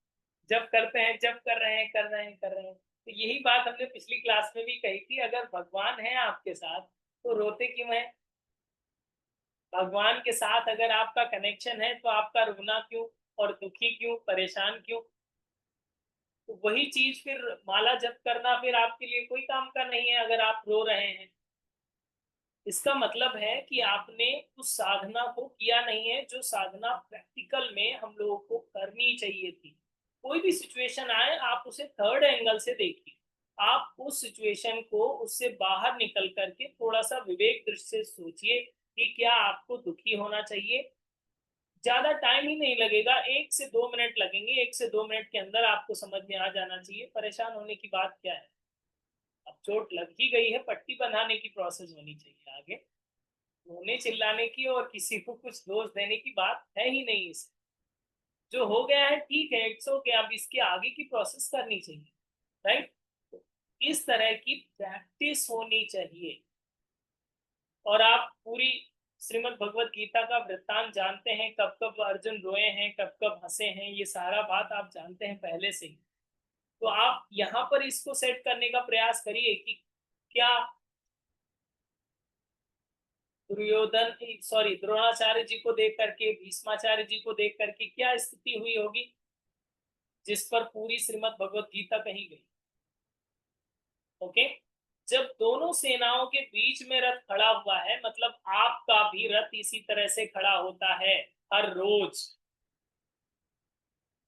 [SPEAKER 1] जब करते हैं, जब कर रहे हैं, कर रहे हैं, कर रहे हैं, तो यही बात हमने पिछली क्लास में भी कही थी, अगर भगवान है आपके साथ तो रोते क्यों है? भगवान के साथ अगर आपका कनेक्शन है तो आपका रोना क्यों, और दुखी क्यों, परेशान क्यों? तो वही चीज फिर माला जप करना फिर आपके लिए कोई काम का नहीं है अगर आप रो रहे हैं। इसका मतलब है कि आपने उस साधना को किया नहीं है जो साधना प्रैक्टिकल में हम लोगों को करनी चाहिए थी। कोई भी सिचुएशन आए आप उसे थर्ड एंगल से देखिए, आप उस सिचुएशन को उससे बाहर निकल करके थोड़ा सा विवेक दृष्टि से सोचिए कि क्या आपको दुखी होना चाहिए। ज्यादा टाइम ही नहीं लगेगा, 1 से 2 मिनट लगेंगे, 1 से 2 मिनट के अंदर आपको समझ में आ जाना चाहिए परेशान होने की बात क्या है। अब चोट लग ही गई है, पट्टी बंधाने की प्रोसेस होनी चाहिए, आगे रोने चिल्लाने की और किसी को कुछ दोष देने की बात है ही नहीं। इसे जो हो गया है ठीक है, इट्स ओके, अब इसके आगे की प्रोसेस करनी चाहिए, राइट? इस तरह की प्रैक्टिस होनी चाहिए। और आप पूरी श्रीमद् भगवत गीता का वृत्तांत जानते हैं, कब कब अर्जुन रोए हैं, कब कब हंसे हैं, ये सारा बात आप जानते हैं पहले से ही। तो आप यहाँ पर इसको सेट करने का प्रयास करिए कि क्या दुर्योधन, सॉरी, द्रोणाचार्य जी को देख करके, भीष्माचार्य जी को देख करके क्या स्थिति हुई होगी जिस पर पूरी श्रीमद् भगवत गीता कही गई। ओके, जब दोनों सेनाओं के बीच में रथ खड़ा हुआ है, मतलब आपका भी रथ इसी तरह से खड़ा होता है हर रोज,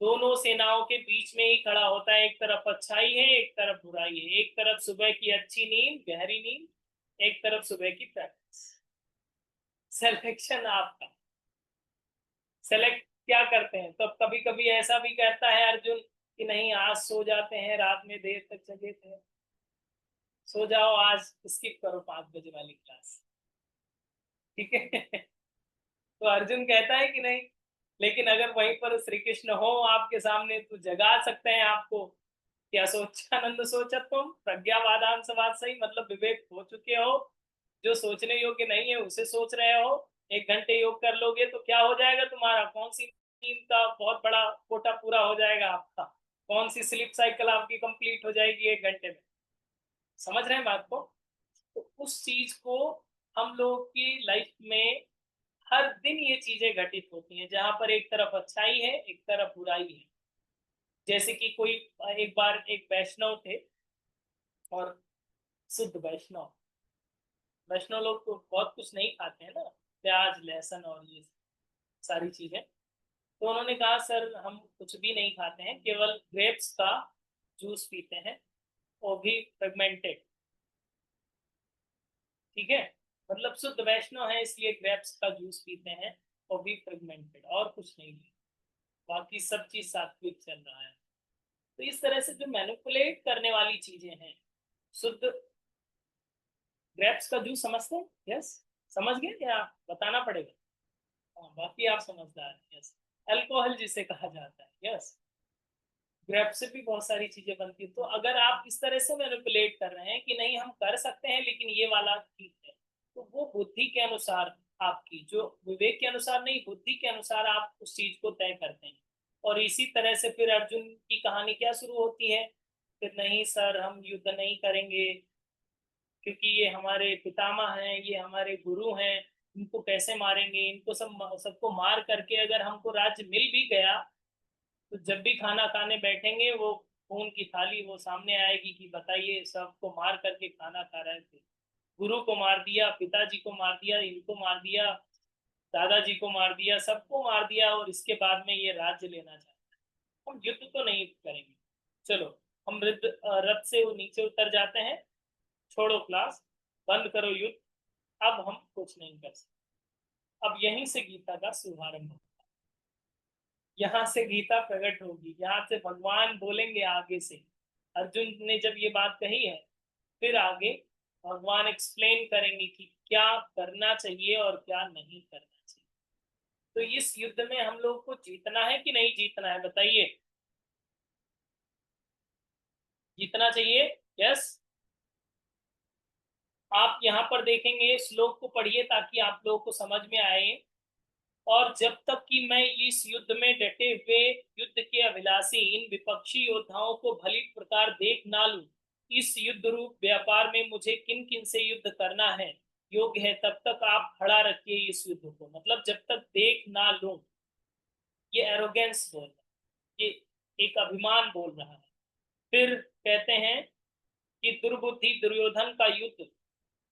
[SPEAKER 1] दोनों सेनाओं के बीच में ही खड़ा होता है, एक तरफ अच्छाई है, एक तरफ बुराई है, एक तरफ सुबह की अच्छी नींद, गहरी नींद, एक तरफ सुबह की प्रैक्टिस, सिलेक्शन आपका। सेलेक्ट क्या करते हैं। तो कभी कभी ऐसा भी कहता है अर्जुन कि नहीं आज सो जाते हैं, रात में देर तक जगे थे, सो जाओ आज, स्किप करो 5 बजे वाली क्लास, ठीक है। तो अर्जुन कहता है कि नहीं, लेकिन अगर वहीं पर श्री कृष्ण हो आपके सामने तो जगा सकते हैं आपको। क्या सोचानंद सोचत तुम प्रज्ञावादान सवाद सही, मतलब विवेक हो चुके हो, जो सोचने योग्य नहीं है उसे सोच रहे हो। 1 घंटे योग कर लोगे तो क्या हो जाएगा तुम्हारा, कौन सी नींद का बहुत बड़ा कोटा पूरा हो जाएगा आपका, कौन सी स्लीप साइकिल आपकी कंप्लीट हो जाएगी 1 घंटे में। समझ रहे हैं बात को। तो उस चीज को हम लोग की लाइफ में हर दिन ये चीजें घटित होती हैं, जहां पर एक तरफ अच्छाई है एक तरफ बुराई है। जैसे कि कोई एक बार एक वैष्णव थे, और शुद्ध वैष्णव, वैष्णव लोग तो बहुत कुछ नहीं खाते हैं ना, प्याज लहसुन और ये सारी चीजें। तो उन्होंने कहा सर हम कुछ भी नहीं खाते हैं, केवल ग्रेप्स का जूस पीते हैं, वो भी फ्रेगमेंटेड, ठीक है। मतलब शुद्ध वैष्णव है इसलिए ग्रेप्स का जूस पीते हैं, वो भी फ्रेगमेंटेड, और कुछ नहीं है, बाकी सब चीज सात्विक चल रहा है। तो इस तरह से जो मैनिपुलेट करने वाली चीजें हैं, शुद्ध ग्रेप्स का जूस समझते हैं, यस, समझ गए या बताना पड़ेगा। हाँ बाकी आप समझदार हैं, यस। अल्कोहल जिसे कहा जाता है, यस, ग्रेप से भी बहुत सारी चीजें बनती है। तो अगर आप इस तरह से मैनिपुलेट कर रहे हैं कि नहीं हम कर सकते हैं लेकिन ये वाला ठीक है, तो वो बुद्धि के अनुसार, आपकी जो विवेक के अनुसार नहीं, बुद्धि के अनुसार आप उस चीज को तय करते हैं। और इसी तरह से फिर अर्जुन की कहानी क्या शुरू होती है, फिर नहीं सर हम युद्ध नहीं करेंगे, क्योंकि ये हमारे पितामह हैं, ये हमारे गुरु हैं, इनको कैसे मारेंगे, इनको सबको मार करके अगर हमको राज्य मिल भी गया तो जब भी खाना खाने बैठेंगे वो खून की थाली वो सामने आएगी कि बताइए सबको मार करके खाना खा रहे थे, गुरु को मार दिया, पिताजी को मार दिया, इनको मार दिया, दादाजी को मार दिया, सबको मार दिया, और इसके बाद में ये राज्य लेना चाहते हैं। हम युद्ध तो नहीं करेंगे, चलो हम रथ से वो नीचे उतर जाते हैं, छोड़ो क्लास, बंद करो युद्ध, अब हम कुछ नहीं कर सकते। अब यहीं से गीता का शुभारंभ होगा, यहाँ से गीता प्रकट होगी, यहाँ से भगवान बोलेंगे आगे से। अर्जुन ने जब ये बात कही है, फिर आगे भगवान एक्सप्लेन करेंगे कि क्या करना चाहिए और क्या नहीं करना चाहिए। तो इस युद्ध में हम लोग को जीतना है कि नहीं जीतना है, बताइए। जीतना चाहिए, यस। आप यहाँ पर देखेंगे, श्लोक को पढ़िए ताकि आप लोगों को समझ में आए। और जब तक कि मैं इस युद्ध में डटे हुए युद्ध के अभिलाषी इन विपक्षी योद्धाओं को भली प्रकार देख ना लूं, इस युद्ध रूप व्यापार में मुझे किन किन से युद्ध करना है योग्य है, तब तक आप खड़ा रखिए इस युद्ध को। मतलब जब तक देख ना लूं, ये एरोगेंस बोल रहा है, ये एक अभिमान बोल रहा है। फिर कहते हैं कि दुर्बुद्धि दुर्योधन का युद्ध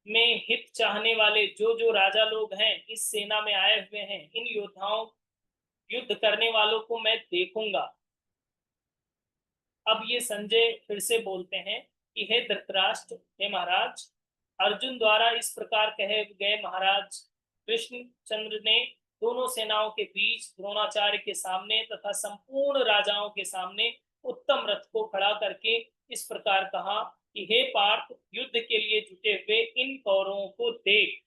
[SPEAKER 1] में हित चाहने वाले जो जो राजा लोग हैं इस सेना में आए हुए हैं, इन योद्धाओं युद्ध करने वालों को मैं देखूंगा। अब ये संजय फिर से बोलते हैं कि हे धृतराष्ट्र, हे महाराज, अर्जुन द्वारा इस प्रकार कहे गए महाराज कृष्ण चंद्र ने दोनों सेनाओं के बीच द्रोणाचार्य के सामने तथा संपूर्ण राजाओं के सामने उत्तम रथ को खड़ा करके इस प्रकार कहा कि हे पार्थ, युद्ध के लिए जुटे हुए इन कौरवों को देख।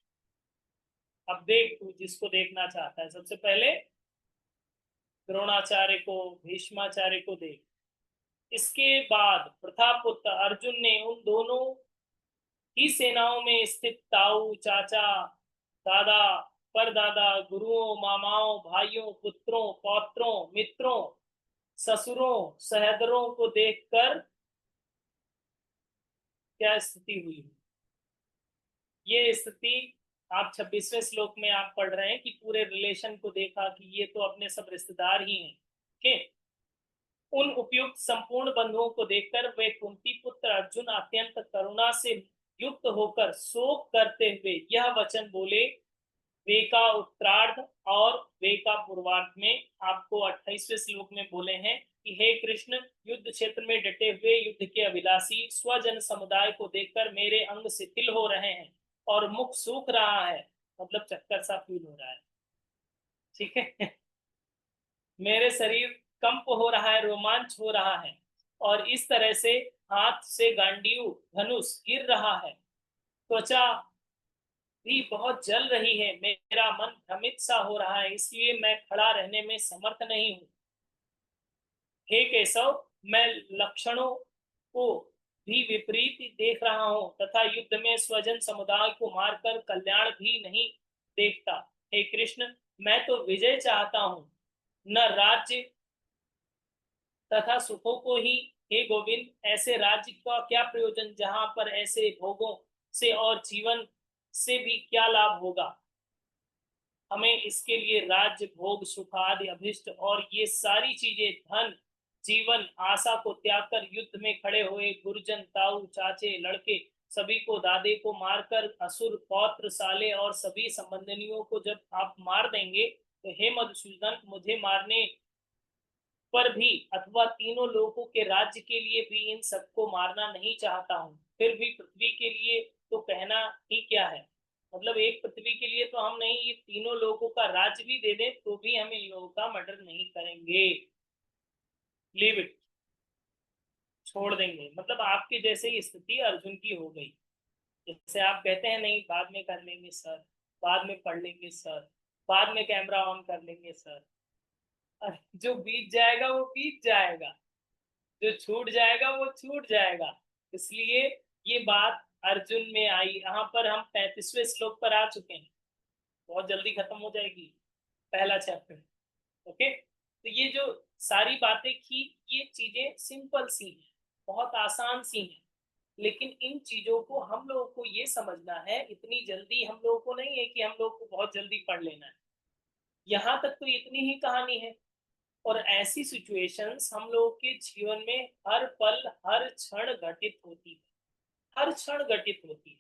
[SPEAKER 1] अब देख तू जिसको देखना चाहता है, सबसे पहले द्रोणाचार्य को, भीष्माचार्य को देख। इसके बाद प्रतापुत्र अर्जुन ने उन दोनों ही सेनाओं में स्थित ताऊ, चाचा, दादा, परदादा, गुरुओं, मामाओं, भाइयों, पुत्रों, पौत्रों, मित्रों, ससुरों, सहेदरों को देखकर क्या स्थिति हुई। ये स्थिति आप 26वें श्लोक में आप पढ़ रहे हैं कि पूरे रिलेशन को देखा कि ये तो अपने सब रिश्तेदार ही हैं, ठीक। उन उपयुक्त संपूर्ण बंधुओं को देखकर वे कुंती पुत्र अर्जुन अत्यंत करुणा से युक्त होकर शोक करते हुए यह वचन बोले। वे का उत्तरार्ध और वे का पूर्वार्ध में आपको 28वें श्लोक में बोले हैं कि हे कृष्ण, युद्ध क्षेत्र में डटे हुए युद्ध के अभिलाषी स्वजन समुदाय को देखकर मेरे अंग शिथिल हो रहे हैं और मुख सूख रहा है, मतलब चक्कर सा फील हो रहा है, ठीक है। मेरे शरीर कंप हो रहा है, रोमांच हो रहा है, और इस तरह से हाथ से गांडीव धनुष गिर रहा है। त्वचा भी बहुत जल रही है, मेरा मन भ्रमित सा हो रहा है, इसलिए मैं खड़ा रहने में समर्थ नहीं हूँ। हे केशव, मैं लक्षणों को भी विपरीत देख रहा हूँ तथा युद्ध में स्वजन समुदाय को मारकर कल्याण भी नहीं देखता। हे कृष्ण, मैं तो विजय चाहता हूँ, न राज्य तथा सुखों को ही। हे गोविंद, ऐसे राज्य का क्या प्रयोजन जहाँ पर ऐसे भोगों से और जीवन से भी क्या लाभ होगा। हमें इसके लिए राज्य, भोग, सुख आदि अभिष्ट और ये सारी चीजें, धन, जीवन, आशा को त्याग कर युद्ध में खड़े हुए गुरुजन, ताऊ, चाचे, लड़के सभी को, दादे को मारकर असुर, पौत्र, साले और सभी संबंधियों को जब आप मार देंगे, तो हे मधुसूदन, मुझे मारने पर भी अथवा तीनों लोगों के राज्य के लिए भी इन सबको मारना नहीं चाहता हूँ। फिर भी पृथ्वी के लिए तो कहना ही क्या है। मतलब एक पृथ्वी के लिए तो हम नहीं, ये तीनों लोगों का राज्य भी दे दें तो भी हम इन लोगों का मर्डर नहीं करेंगे। लीव इट, छोड़ देंगे। मतलब आपकी जैसे ही स्थिति अर्जुन की हो गई। जैसे आप कहते हैं नहीं बाद में कर लेंगे सर, बाद में पढ़ लेंगे सर, बाद में कैमरा ऑन कर लेंगे सर। अरे जो बीत जाएगा वो बीत जाएगा, जो छूट जाएगा वो छूट जाएगा। इसलिए ये बात अर्जुन में आई। यहाँ पर हम 35वें श्लोक पर आ चुके हैं, बहुत जल्दी खत्म हो जाएगी पहला चैप्टर। ओके, तो ये जो सारी बातें की, ये चीजें सिंपल सी हैं, बहुत आसान सी हैं, लेकिन इन चीजों को हम लोगों को ये समझना है। इतनी जल्दी हम लोगों को नहीं है कि हम लोग को बहुत जल्दी पढ़ लेना है। यहाँ तक तो इतनी ही कहानी है, और ऐसी सिचुएशंस हम लोगों के जीवन में हर पल हर क्षण घटित होती है, हर क्षण घटित होती है।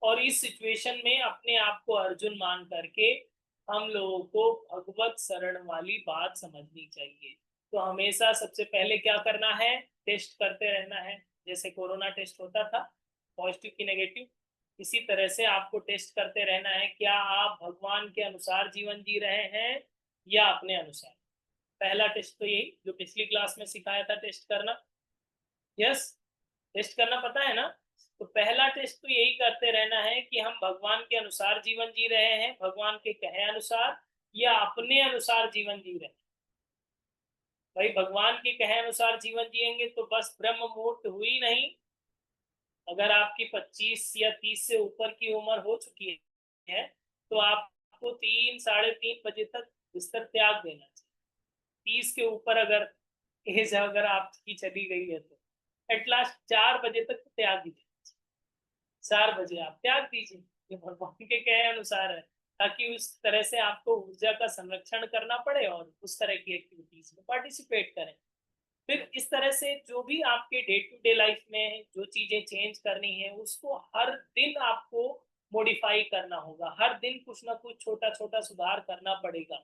[SPEAKER 1] और इस सिचुएशन में अपने आप को अर्जुन मान करके हम लोगों को भगवत शरण वाली बात समझनी चाहिए। तो हमेशा सबसे पहले क्या करना है, टेस्ट करते रहना है। जैसे कोरोना टेस्ट होता था, पॉजिटिव की नेगेटिव, इसी तरह से आपको टेस्ट करते रहना है, क्या आप भगवान के अनुसार जीवन जी रहे हैं या अपने अनुसार। पहला टेस्ट तो यही जो पिछली क्लास में सिखाया था, टेस्ट करना। यस, टेस्ट करना पता है ना। तो पहला टेस्ट तो यही करते रहना है कि हम भगवान के अनुसार जीवन जी रहे हैं, भगवान के कहे अनुसार, या अपने अनुसार जीवन जी रहे हैं। भाई भगवान के कहे अनुसार जीवन जिएंगे तो बस ब्रह्म मुहूर्त हुई नहीं। अगर आपकी 25 या 30 से ऊपर की उम्र हो चुकी है तो आपको 3 साढ़े 3 बजे तक बिस्तर त्याग देना चाहिए। 30 के ऊपर अगर एज अगर आपकी चली गई है तो एट लास्ट 4 बजे तक तो त्याग दीजिए। 4 बजे आप त्याग दीजिए, ये भगवान के कहे अनुसार है, ताकि उस तरह से आपको ऊर्जा का संरक्षण करना पड़े और उस तरह की एक्टिविटीज में पार्टिसिपेट करें। फिर इस तरह से जो भी आपके डे टू डे लाइफ में जो चीजें चेंज करनी है उसको हर दिन आपको मॉडिफाई करना होगा। हर दिन कुछ ना कुछ छोटा छोटा सुधार करना पड़ेगा,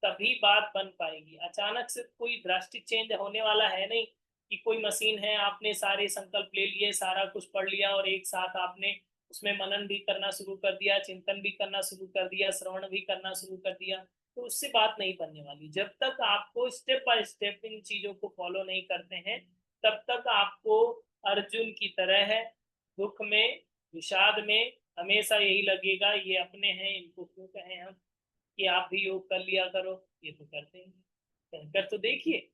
[SPEAKER 1] तभी बात बन पाएगी। अचानक से कोई ड्रास्टिक चेंज होने वाला है नहीं कि कोई मशीन है, आपने सारे संकल्प ले लिए, सारा कुछ पढ़ लिया और एक साथ आपने उसमें मनन भी करना शुरू कर दिया, चिंतन भी करना शुरू कर दिया, श्रवण भी करना शुरू कर दिया, तो उससे बात नहीं बनने वाली। जब तक आपको स्टेप बाय स्टेप इन चीजों को फॉलो नहीं करते हैं, तब तक आपको अर्जुन की तरह है, दुख में, विषाद में हमेशा यही लगेगा, ये अपने हैं, इनको क्यों कहें हम कि आप भी योग कर लिया करो, ये तो करते हैं। कहकर तो देखिए,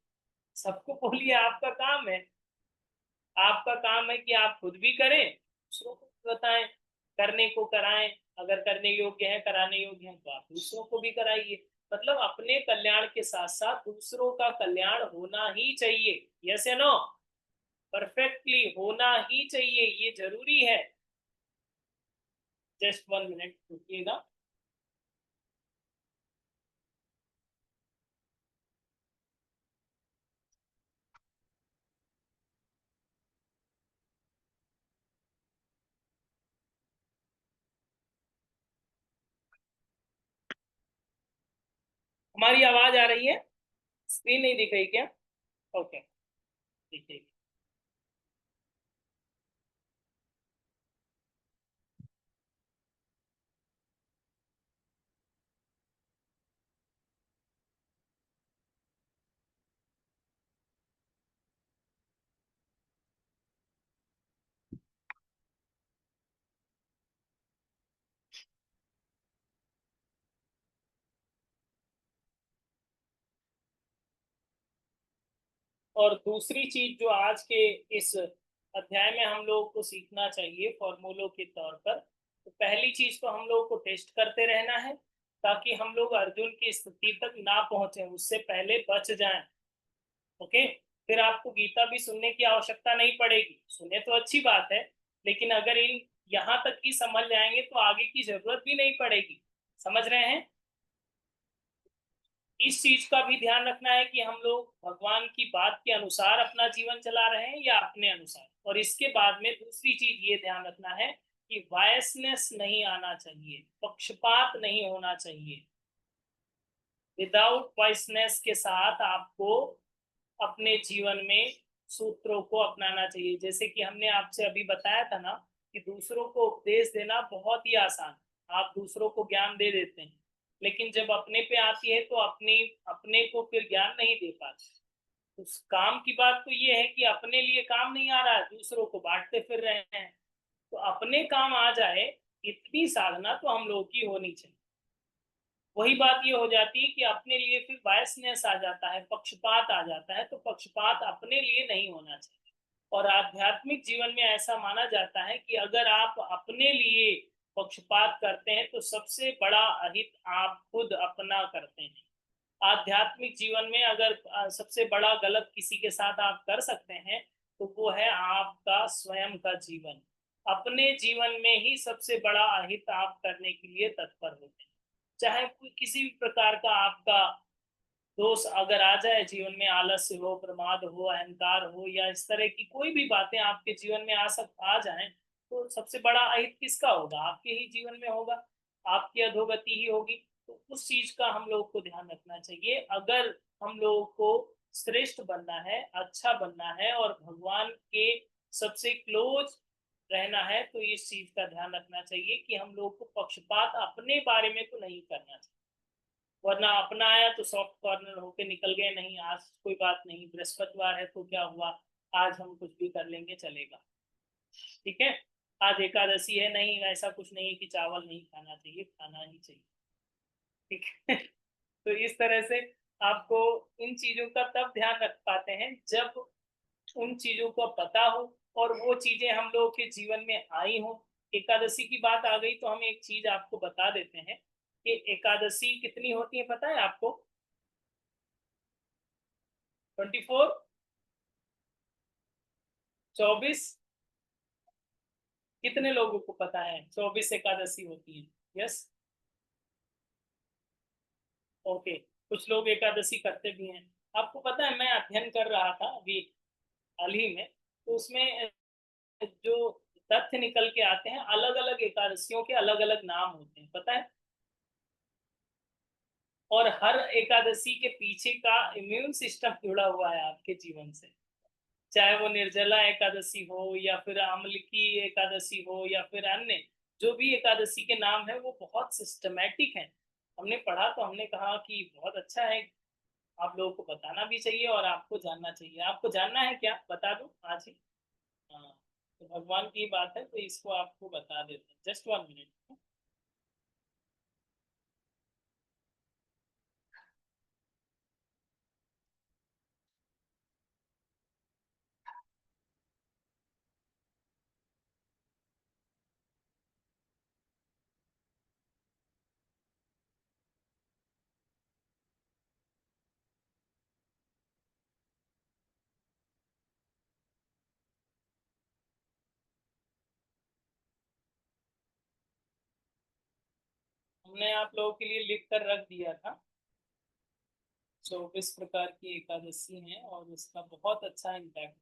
[SPEAKER 1] सबको बोलिए, आपका काम है। आपका काम है कि आप खुद भी करें, दूसरों को भी बताएं, करने को कराएं। अगर करने योग्य है, कराने योग्य है, तो आप दूसरों को भी कराइए। मतलब अपने कल्याण के साथ साथ दूसरों का कल्याण होना ही चाहिए। यस या नो, परफेक्टली होना ही चाहिए, ये जरूरी है। जस्ट 1 मिनट रुकिएगा। हमारी आवाज आ रही है? स्क्रीन नहीं दिख रही क्या? ओके, ठीक है। और दूसरी चीज जो आज के इस अध्याय में हम लोगों को सीखना चाहिए फॉर्मूलों के तौर पर, तो पहली चीज तो हम लोगों को टेस्ट करते रहना है ताकि हम लोग अर्जुन की स्थिति तक ना पहुंचे, उससे पहले बच जाएं। ओके। फिर आपको गीता भी सुनने की आवश्यकता नहीं पड़ेगी, सुने तो अच्छी बात है, लेकिन अगर इन यहाँ तक ही समझ जाएंगे तो आगे की जरूरत भी नहीं पड़ेगी। समझ रहे हैं? इस चीज का भी ध्यान रखना है कि हम लोग भगवान की बात के अनुसार अपना जीवन चला रहे हैं या अपने अनुसार। और इसके बाद में दूसरी चीज ये ध्यान रखना है कि बायसनेस नहीं आना चाहिए, पक्षपात नहीं होना चाहिए। विदाउट बायसनेस के साथ आपको अपने जीवन में सूत्रों को अपनाना चाहिए। जैसे कि हमने आपसे अभी बताया था ना कि दूसरों को उपदेश देना बहुत ही आसान, आप दूसरों को ज्ञान दे देते हैं, लेकिन जब अपने पे आती है तो अपने को फिर ज्ञान नहीं दे पाते। उस काम की बात तो ये है कि अपने लिए काम नहीं आ रहा है, दूसरों को बांटते फिर रहे हैं। तो अपने काम आ जाए, इतनी साधना तो हम लोगों की होनी चाहिए। वही बात ये हो जाती है कि अपने लिए फिर बायसनेस आ जाता है, पक्षपात आ जाता है, तो पक्षपात अपने लिए नहीं होना चाहिए। और आध्यात्मिक जीवन में ऐसा माना जाता है कि अगर आप अपने लिए पक्षपात करते हैं तो सबसे बड़ा अहित आप खुद अपना करते हैं। आध्यात्मिक जीवन में अगर सबसे बड़ा गलत किसी के साथ आप कर सकते हैं तो वो है आपका स्वयं का जीवन। अपने जीवन में ही सबसे बड़ा अहित आप करने के लिए तत्पर होते हैं। चाहे कोई किसी भी प्रकार का आपका दोष अगर आ जाए जीवन में, आलस्य हो, प्रमाद हो, अहंकार हो, या इस तरह की कोई भी बातें आपके जीवन में आ जाएं, तो सबसे बड़ा अहित किसका होगा? आपके ही जीवन में होगा, आपकी अधोगति ही होगी। तो उस चीज का हम लोग को ध्यान रखना चाहिए। अगर हम लोगों को श्रेष्ठ बनना है, अच्छा बनना है और भगवान के सबसे क्लोज रहना है, तो इस चीज का ध्यान रखना चाहिए कि हम लोग को पक्षपात अपने बारे में तो नहीं करना चाहिए। वरना अपना आया तो सॉफ्ट कॉर्नर होके निकल गए, नहीं आज कोई बात नहीं, बृहस्पतिवार है तो क्या हुआ, आज हम कुछ भी कर लेंगे, चलेगा। ठीक है। आज एकादशी है, नहीं ऐसा कुछ नहीं है कि चावल नहीं खाना चाहिए, खाना ही चाहिए। ठीक है। तो इस तरह से आपको इन चीजों का तब ध्यान रख पाते हैं जब उन चीजों को पता हो और वो चीजें हम लोगों के जीवन में आई हो। एकादशी की बात आ गई तो हम एक चीज आपको बता देते हैं कि एकादशी कितनी होती है, पता है आपको? 24, 24? कितने लोगों को पता है 24 एकादशी होती है? यस। ओके। कुछ लोग एकादशी करते भी हैं। आपको पता है, मैं अध्ययन कर रहा था अभी हाल ही में, तो उसमें जो तथ्य निकल के आते हैं, अलग अलग एकादशियों के अलग अलग नाम होते हैं, पता है? और हर एकादशी के पीछे का इम्यून सिस्टम जुड़ा हुआ है आपके जीवन से। चाहे वो निर्जला एकादशी हो या फिर अम्ल की एकादशी हो या फिर अन्य जो भी एकादशी के नाम है, वो बहुत सिस्टमैटिक है। हमने पढ़ा तो हमने कहा कि बहुत अच्छा है, आप लोगों को बताना भी चाहिए और आपको जानना चाहिए। आपको जानना है क्या, बता दूं आज ही? हाँ। तो भगवान की बात है तो इसको आपको बता देते हैं, जस्ट 1 मिनट। हमने आप लोगों के लिए लिख कर रख दिया था। 24 प्रकार की एकादशी है और उसका बहुत अच्छा इम्पैक्ट।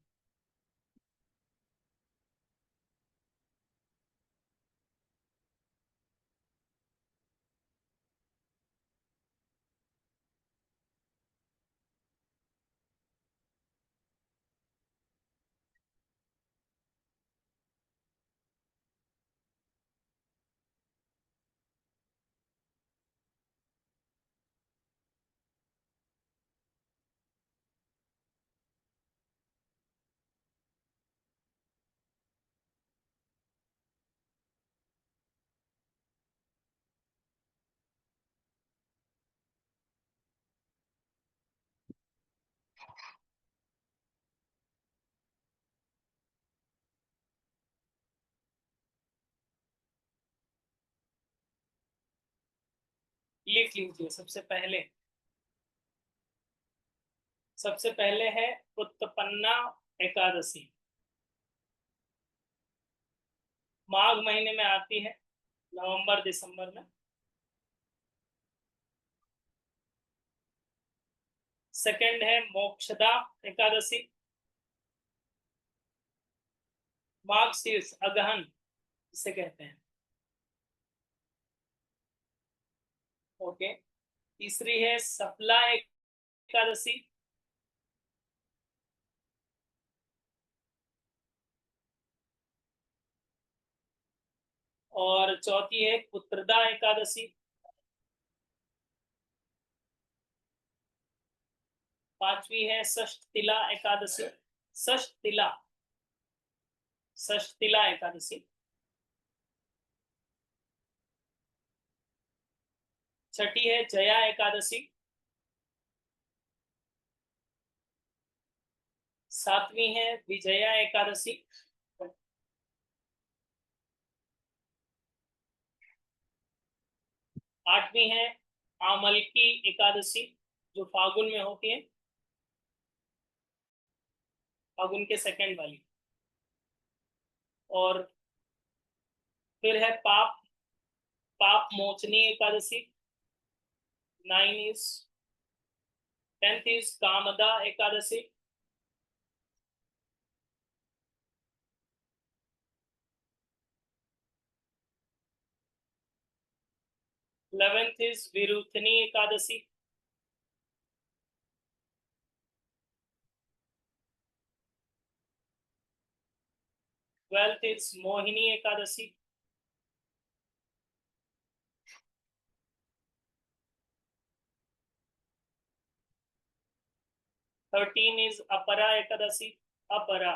[SPEAKER 1] लिख लीजिए। सबसे पहले है उत्पन्ना एकादशी, माघ महीने में आती है, नवंबर दिसंबर में। सेकंड है मोक्षदा एकादशी, माघ शीर्ष अगहन इसे कहते हैं। ओके। तीसरी है सफला एकादशी, और चौथी है पुत्रदा एकादशी। पांचवी है षष्ठतिला एकादशी, षष्ठतिला षष्ठतिला एकादशी। छठी है जया एकादशी। सातवीं है विजया एकादशी। आठवीं है आमलकी एकादशी, जो फागुन में होती है, फागुन के सेकंड वाली। और फिर है पाप Papmochani Ekadashi. 9 is 10th is Kamada Ekadashi. 11th is Varuthini Ekadashi. 12th is Mohini Ekadashi. 13 is Apara Ekadashi, अपरा।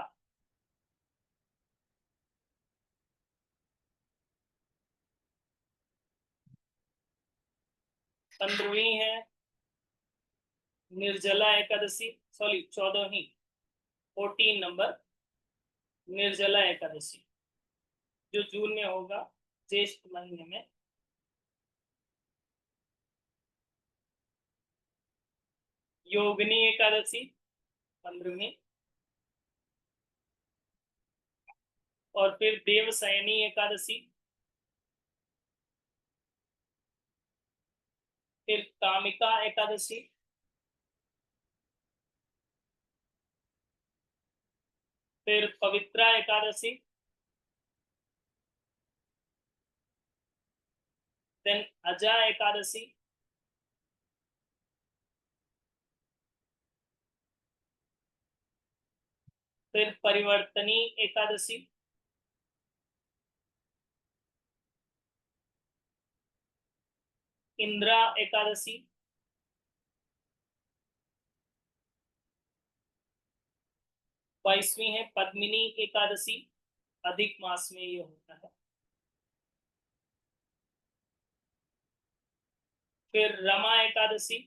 [SPEAKER 1] 15वीं है निर्जला एकादशी, सॉरी 14वीं, 14 नंबर निर्जला एकादशी, जो जून में होगा, ज्येष्ठ महीने में। योगिनी एकादशी 15वीं। और फिर देवसैनी एकादशी। फिर कामिका एकादशी। फिर पवित्रा एकादशी। देन अजा एकादशी। फिर परिवर्तनी एकादशी। इंद्रा एकादशी। बाईसवीं है पद्मिनी एकादशी, अधिक मास में ये होता है। फिर रमा एकादशी।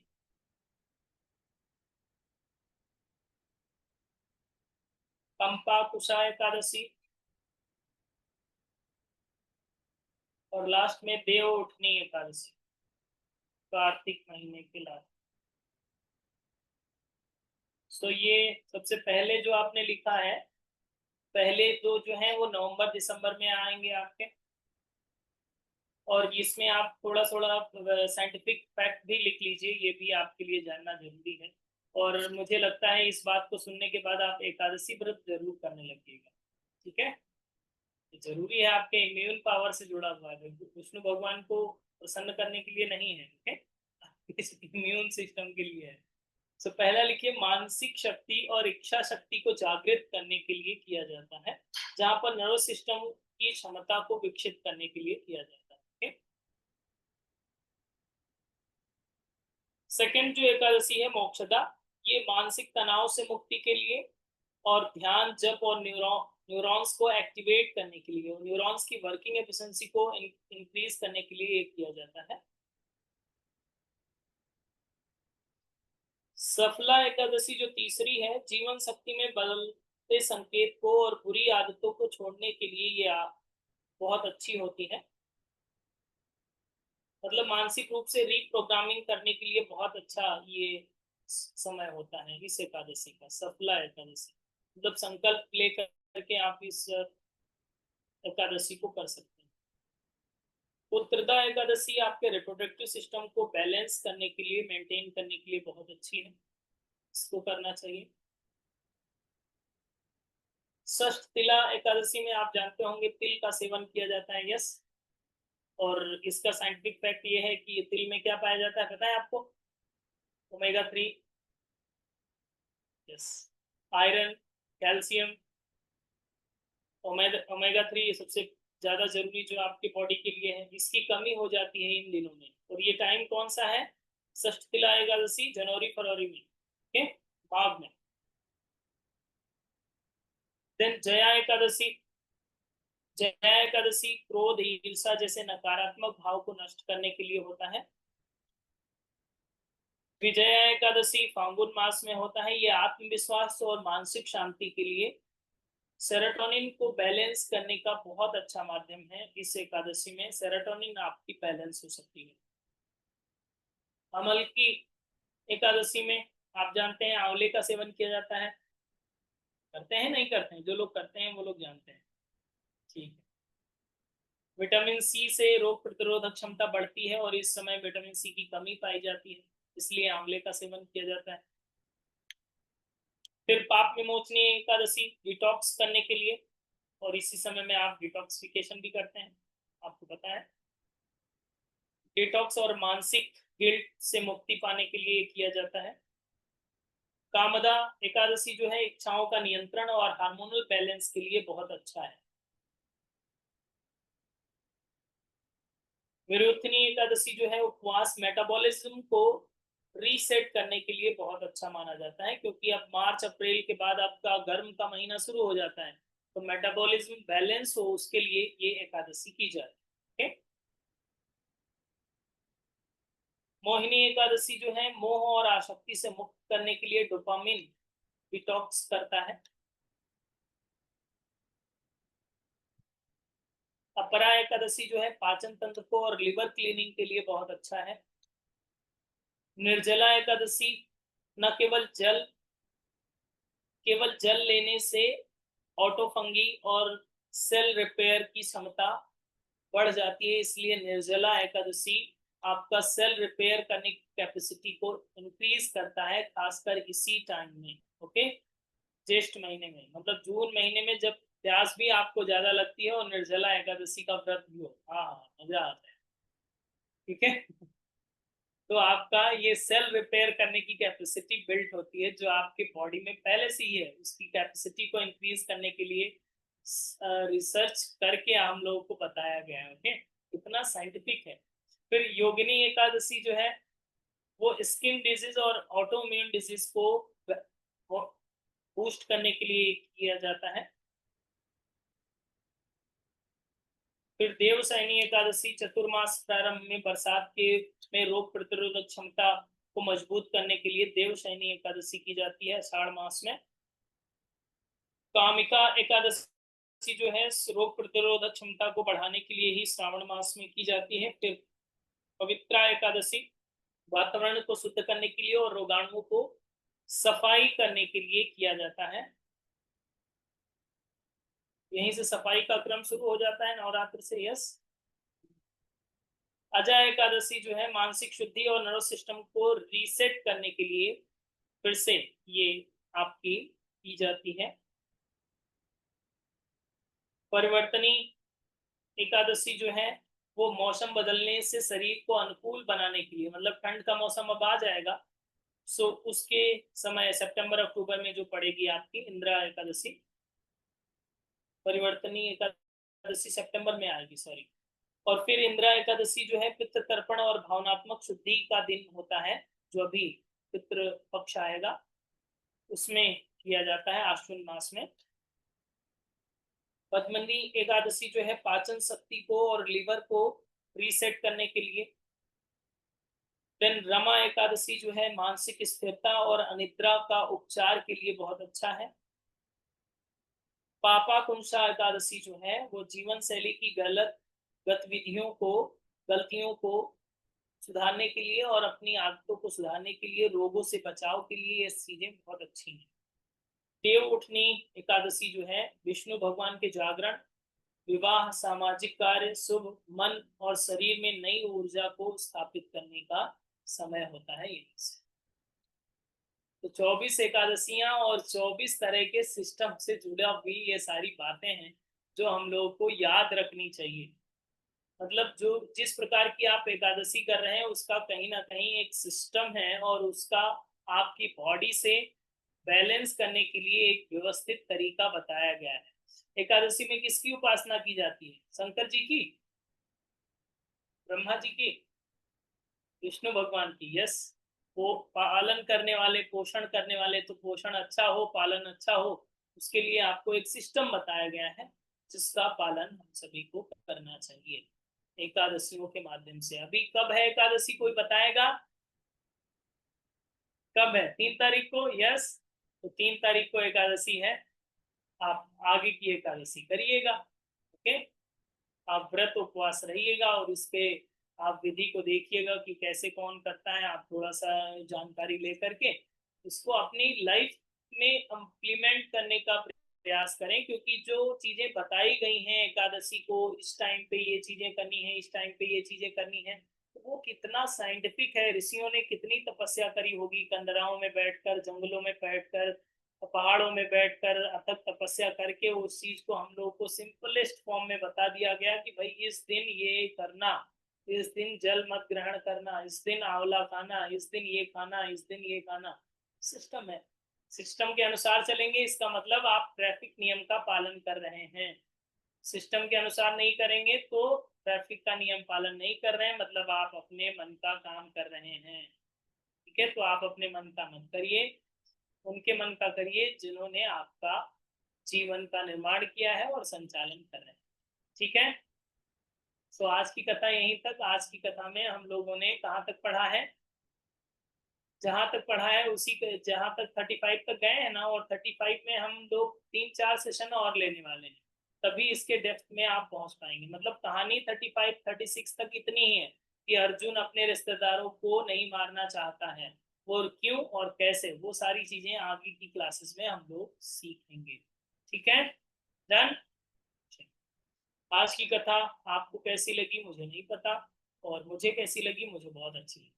[SPEAKER 1] कंपा कुशा एकादशी। और लास्ट में देव उठनी एकादशी, कार्तिक महीने के लास्ट। तो ये सबसे पहले जो आपने लिखा है, पहले दो जो है वो नवंबर दिसंबर में आएंगे आपके। और इसमें आप थोड़ा थोड़ा साइंटिफिक फैक्ट भी लिख लीजिए, ये भी आपके लिए जानना जरूरी है। और मुझे लगता है इस बात को सुनने के बाद आप एकादशी व्रत जरूर करने लगेगा। ठीक है, जरूरी है, आपके इम्यून पावर से जुड़ा हुआ है, विष्णु भगवान को प्रसन्न करने के लिए नहीं है, ठीक है, इम्यून सिस्टम के लिए है। तो पहला लिखिए, मानसिक शक्ति और इच्छा शक्ति को जागृत करने के लिए किया जाता है, जहां पर नर्वस सिस्टम की क्षमता को विकसित करने के लिए किया जाता है। सेकंड जो एकादशी है मोक्षदा, ये मानसिक तनाव से मुक्ति के लिए और ध्यान जप और न्यूरॉन्स को एक्टिवेट करने के लिए, न्यूरॉन्स की वर्किंग एफिशिएंसी को इंक्रीज करने के लिए किया जाता है। सफला एकादशी जो तीसरी है, जीवन शक्ति में बदलते संकेत को और बुरी आदतों को छोड़ने के लिए ये बहुत अच्छी होती है। मतलब मानसिक रूप से रीप्रोग्रामिंग करने के लिए बहुत अच्छा ये समय होता है इस एकादशी का, सफला एकादशी। मतलब संकल्प लेकर के आप इस एकादशी को कर सकते हैं। उत्तरदा एकादशी आपके रिप्रोडक्टिव सिस्टम को बैलेंस करने के लिए, मेंटेन करने के लिए बहुत अच्छी है, इसको करना चाहिए। षष्ठ तिला एकादशी में आप जानते होंगे तिल का सेवन किया जाता है, यस। और इसका साइंटिफिक फैक्ट ये है कि तिल में क्या पाया जाता है, पता है आपको? Omega 3, yes, iron, calcium. Omega 3 सबसे ज्यादा जरूरी जो आपके बॉडी के लिए है, इसकी कमी हो जाती है इन दिनों में। और ये टाइम कौन सा है? षष्ठ तिला एकादशी जनवरी फरवरी में, ओके, माघ में। देन जया एकादशी। जया एकादशी क्रोध, ईर्षा जैसे नकारात्मक भाव को नष्ट करने के लिए होता है। विजया एकादशी फाल्गुन मास में होता है, ये आत्मविश्वास और मानसिक शांति के लिए, सेरोटोनिन को बैलेंस करने का बहुत अच्छा माध्यम है। इस एकादशी में सेरोटोनिन आपकी बैलेंस हो सकती है। अमल की एकादशी में आप जानते हैं आंवले का सेवन किया जाता है, करते हैं नहीं करते हैं? जो लोग करते हैं वो लोग जानते हैं, ठीक है। विटामिन सी से रोग प्रतिरोधक क्षमता बढ़ती है और इस समय विटामिन सी की कमी पाई जाती है, इसलिए आंवले का सेवन किया जाता है। फिर पाप विमोचनी एकादशी डिटॉक्स करने के लिए, और इसी समय में आप डिटॉक्सिफिकेशन भी करते हैं, आपको पता है। डिटॉक्स और मानसिक गिल्ट से मुक्ति पाने के लिए किया जाता है। कामदा एकादशी जो है इच्छाओं का नियंत्रण और हार्मोनल बैलेंस के लिए बहुत अच्छा है। विरोधनी एकादशी जो है उपवास मेटाबॉलिज्म को रीसेट करने के लिए बहुत अच्छा माना जाता है, क्योंकि अब मार्च अप्रैल के बाद आपका गर्म का महीना शुरू हो जाता है, तो मेटाबॉलिज्म बैलेंस हो उसके लिए ये एकादशी की जाती है। मोहिनी एकादशी जो है मोह और आसक्ति से मुक्त करने के लिए डोपामिन डिटॉक्स करता है। अपरा एकादशी जो है पाचन तंत्र को और लिवर क्लीनिंग के लिए बहुत अच्छा है। निर्जला एकादशी न केवल जल लेने से ऑटोफंगी और सेल रिपेयर की क्षमता बढ़ जाती है, इसलिए निर्जला एकादशी आपका सेल रिपेयर करने की कैपेसिटी को इंक्रीज करता है, खासकर इसी टाइम में, ओके। ज्येष्ठ महीने में, मतलब जून महीने में, जब प्यास भी आपको ज्यादा लगती है और निर्जला एकादशी का व्रत भी हो, हाँ मजा आता है, ठीक है। तो आपका ये सेल रिपेयर करने की कैपेसिटी बिल्ड होती है, जो आपके बॉडी में पहले से ही है, उसकी कैपेसिटी को इंक्रीज करने के लिए रिसर्च करके हम लोगों को बताया गया है, ओके, इतना साइंटिफिक है। फिर योगिनी एकादशी जो है वो स्किन डिजीज और ऑटो इम्यून डिजीज को बूस्ट करने के लिए किया जाता है। फिर देवशयनी एकादशी चतुर्मास प्रारंभ में बरसात के में रोग प्रतिरोधक क्षमता को मजबूत करने के लिए देवशयनी एकादशी की जाती है आषाढ़ मास में। कामिका एकादशी जो है रोग प्रतिरोधक क्षमता को बढ़ाने के लिए ही श्रावण मास में की जाती है। फिर पवित्रा एकादशी वातावरण को शुद्ध करने के लिए और रोगाणुओं को सफाई करने के लिए किया जाता है। यहीं से सफाई का क्रम शुरू हो जाता है नवरात्र से, यस। अजय एकादशी जो है मानसिक शुद्धि और नर्वस सिस्टम को रीसेट करने के लिए फिर से ये आपकी की जाती है। परिवर्तनी एकादशी जो है वो मौसम बदलने से शरीर को अनुकूल बनाने के लिए, मतलब ठंड का मौसम अब आ जाएगा, सो उसके समय सितंबर अक्टूबर में जो पड़ेगी आपकी इंदिरा एकादशी, परिवर्तनी एकादशी सितंबर में आएगी, सॉरी। और फिर इंदिरा एकादशी जो है पितृ तर्पण और भावनात्मक शुद्धि का दिन होता है, जो अभी पितृ पक्ष आएगा उसमें किया जाता है आश्विन मास में। पद्मनी एकादशी जो है पाचन शक्ति को और लीवर को रीसेट करने के लिए। देन रमा एकादशी जो है मानसिक स्थिरता और अनिद्रा का उपचार के लिए बहुत अच्छा है। पापा कुंसा एकादशी जो है वो जीवन शैली की गलतियों को सुधारने के लिए और अपनी आदतों को सुधारने के लिए, रोगों से बचाव के लिए ये चीजें बहुत अच्छी हैं। देव उठनी एकादशी जो है, विष्णु भगवान के जागरण, विवाह, सामाजिक कार्य, शुभ, मन और शरीर में नई ऊर्जा को स्थापित करने का समय होता है यहीं से। तो 24 एकादशियां और 24 तरह के सिस्टम से जुड़ा हुई ये सारी बातें हैं जो हम लोगों को याद रखनी चाहिए। मतलब जो जिस प्रकार की आप एकादशी कर रहे हैं उसका कहीं ना कहीं एक सिस्टम है और उसका आपकी बॉडी से बैलेंस करने के लिए एक व्यवस्थित तरीका बताया गया है। एकादशी में किसकी उपासना की जाती है? शंकर जी की, ब्रह्मा जी की, विष्णु भगवान की। यस, वो पालन करने वाले, पोषण करने वाले, तो पोषण अच्छा हो, पालन अच्छा हो, उसके लिए आपको एक सिस्टम बताया गया है जिसका पालन हम सभी को करना चाहिए एकादशियों के माध्यम से। अभी कब है एकादशी, कोई बताएगा? कब है? 3 तारीख को। यस, तो 3 तारीख को एकादशी है। आप आगे की एकादशी करिएगा। ओके, आप व्रत उपवास रहिएगा और इसके आप विधि को देखिएगा कि कैसे कौन करता है। आप थोड़ा सा जानकारी लेकर के इसको अपनी लाइफ में इम्प्लीमेंट करने का प्रयास करें, क्योंकि जो चीजें बताई गई हैं एकादशी को, इस टाइम पे ये चीजें करनी है, इस टाइम पे ये चीजें करनी है, तो वो कितना साइंटिफिक है। ऋषियों ने कितनी तपस्या करी होगी, कंदराओं में बैठकर, जंगलों में बैठकर, पहाड़ों में बैठकर अथक तपस्या करके उस चीज को हम लोग को सिंपलेस्ट फॉर्म में बता दिया गया कि भाई इस दिन ये करना, इस दिन जल मत ग्रहण करना, इस दिन आंवला खाना, इस दिन ये खाना, इस दिन ये खाना। सिस्टम है, सिस्टम के अनुसार चलेंगे, इसका मतलब आप ट्रैफिक नियम का पालन कर रहे हैं। सिस्टम के अनुसार नहीं करेंगे तो ट्रैफिक का नियम पालन नहीं कर रहे हैं, मतलब आप अपने मन का काम कर रहे हैं। ठीक है, तो आप अपने मन का मत करिए, उनके मन का करिए जिन्होंने आपका जीवन का निर्माण किया है और संचालन कर रहे हैं। ठीक है, तो आज की कथा यहीं तक। आज की कथा में हम लोगों ने कहाँ तक पढ़ा है? जहां तक पढ़ा है उसी जहां तक 35 तक गए हैं ना, और 35 में हम लोग 3-4 सेशन और लेने वाले हैं, तभी इसके डेप्थ में आप पहुंच पाएंगे। मतलब कहानी 35-36 तक इतनी ही है कि अर्जुन अपने रिश्तेदारों को नहीं मारना चाहता है, और क्यों और कैसे, वो सारी चीजें आगे की क्लासेस में हम लोग सीखेंगे। ठीक है, डन। आज की कथा आपको कैसी लगी मुझे नहीं पता, और मुझे कैसी लगी, मुझे बहुत अच्छी लगी।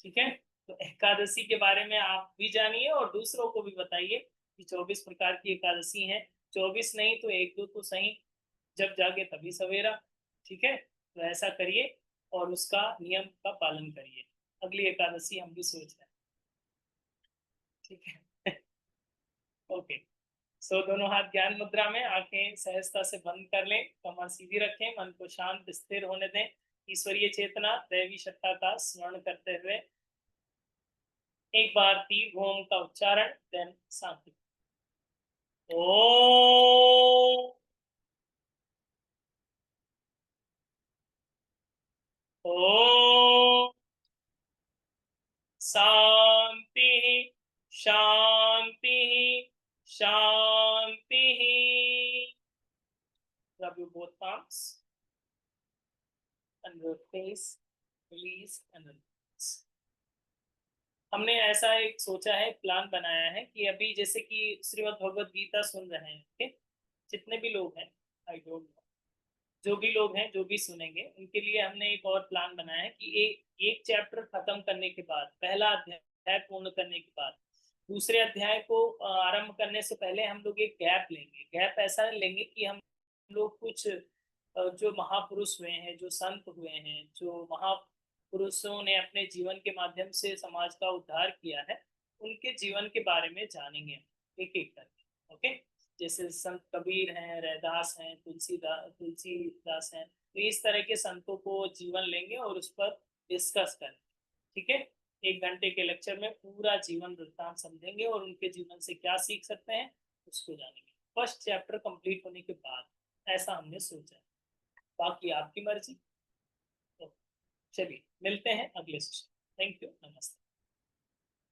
[SPEAKER 1] ठीक है, तो एकादशी के बारे में आप भी जानिए और दूसरों को भी बताइए कि 24 प्रकार की एकादशी हैं। 24 नहीं तो 1-2 तो सही, जब जागे तभी सवेरा। ठीक है, तो ऐसा करिए और उसका नियम का पालन करिए। अगली एकादशी हम भी सोच रहे हैं। ठीक है ओके, सो दोनों हाथ ज्ञान मुद्रा में, आंखें सहजता से बंद कर लें, कमर सीधी रखें, मन को शांत स्थिर होने दें। ईश्वरीय चेतना, दैवी सत्ता का स्मरण करते हुए एक बार दीर्घ ओम का उच्चारण, देन शांति। ओम ओम शांति शांति शांति। Rub your both palms and your face, release and release। हमने ऐसा एक सोचा है, प्लान बनाया है कि अभी जैसे कि श्रीमद् भगवद गीता सुन रहे हैं, okay? जितने भी लोग हैं, आई डोंट नो, जो भी लोग हैं, जो भी सुनेंगे, उनके लिए हमने एक और प्लान बनाया है कि एक चैप्टर खत्म करने के बाद, पहला अध्याय पूर्ण करने के बाद, दूसरे अध्याय को आरंभ करने से पहले हम लोग एक गैप लेंगे। गैप ऐसा लेंगे कि हम लोग कुछ जो महापुरुष हुए हैं, जो संत हुए हैं, जो महापुरुषों ने अपने जीवन के माध्यम से समाज का उद्धार किया है, उनके जीवन के बारे में जानेंगे एक एक करके। ओके, जैसे संत कबीर हैं, रैदास हैं, तुलसीदास हैं, तो इस तरह के संतों को जीवन लेंगे और उस पर डिस्कस करेंगे। ठीक है, 1 घंटे के लेक्चर में पूरा जीवन वृत्तांत समझेंगे और उनके जीवन से क्या सीख सकते हैं उसको जानेंगे, फर्स्ट चैप्टर कंप्लीट होने के बाद। ऐसा हमने सोचा है, बाकी आपकी मर्जी। तो चलिए मिलते हैं अगले सेशन। थैंक यू, नमस्ते।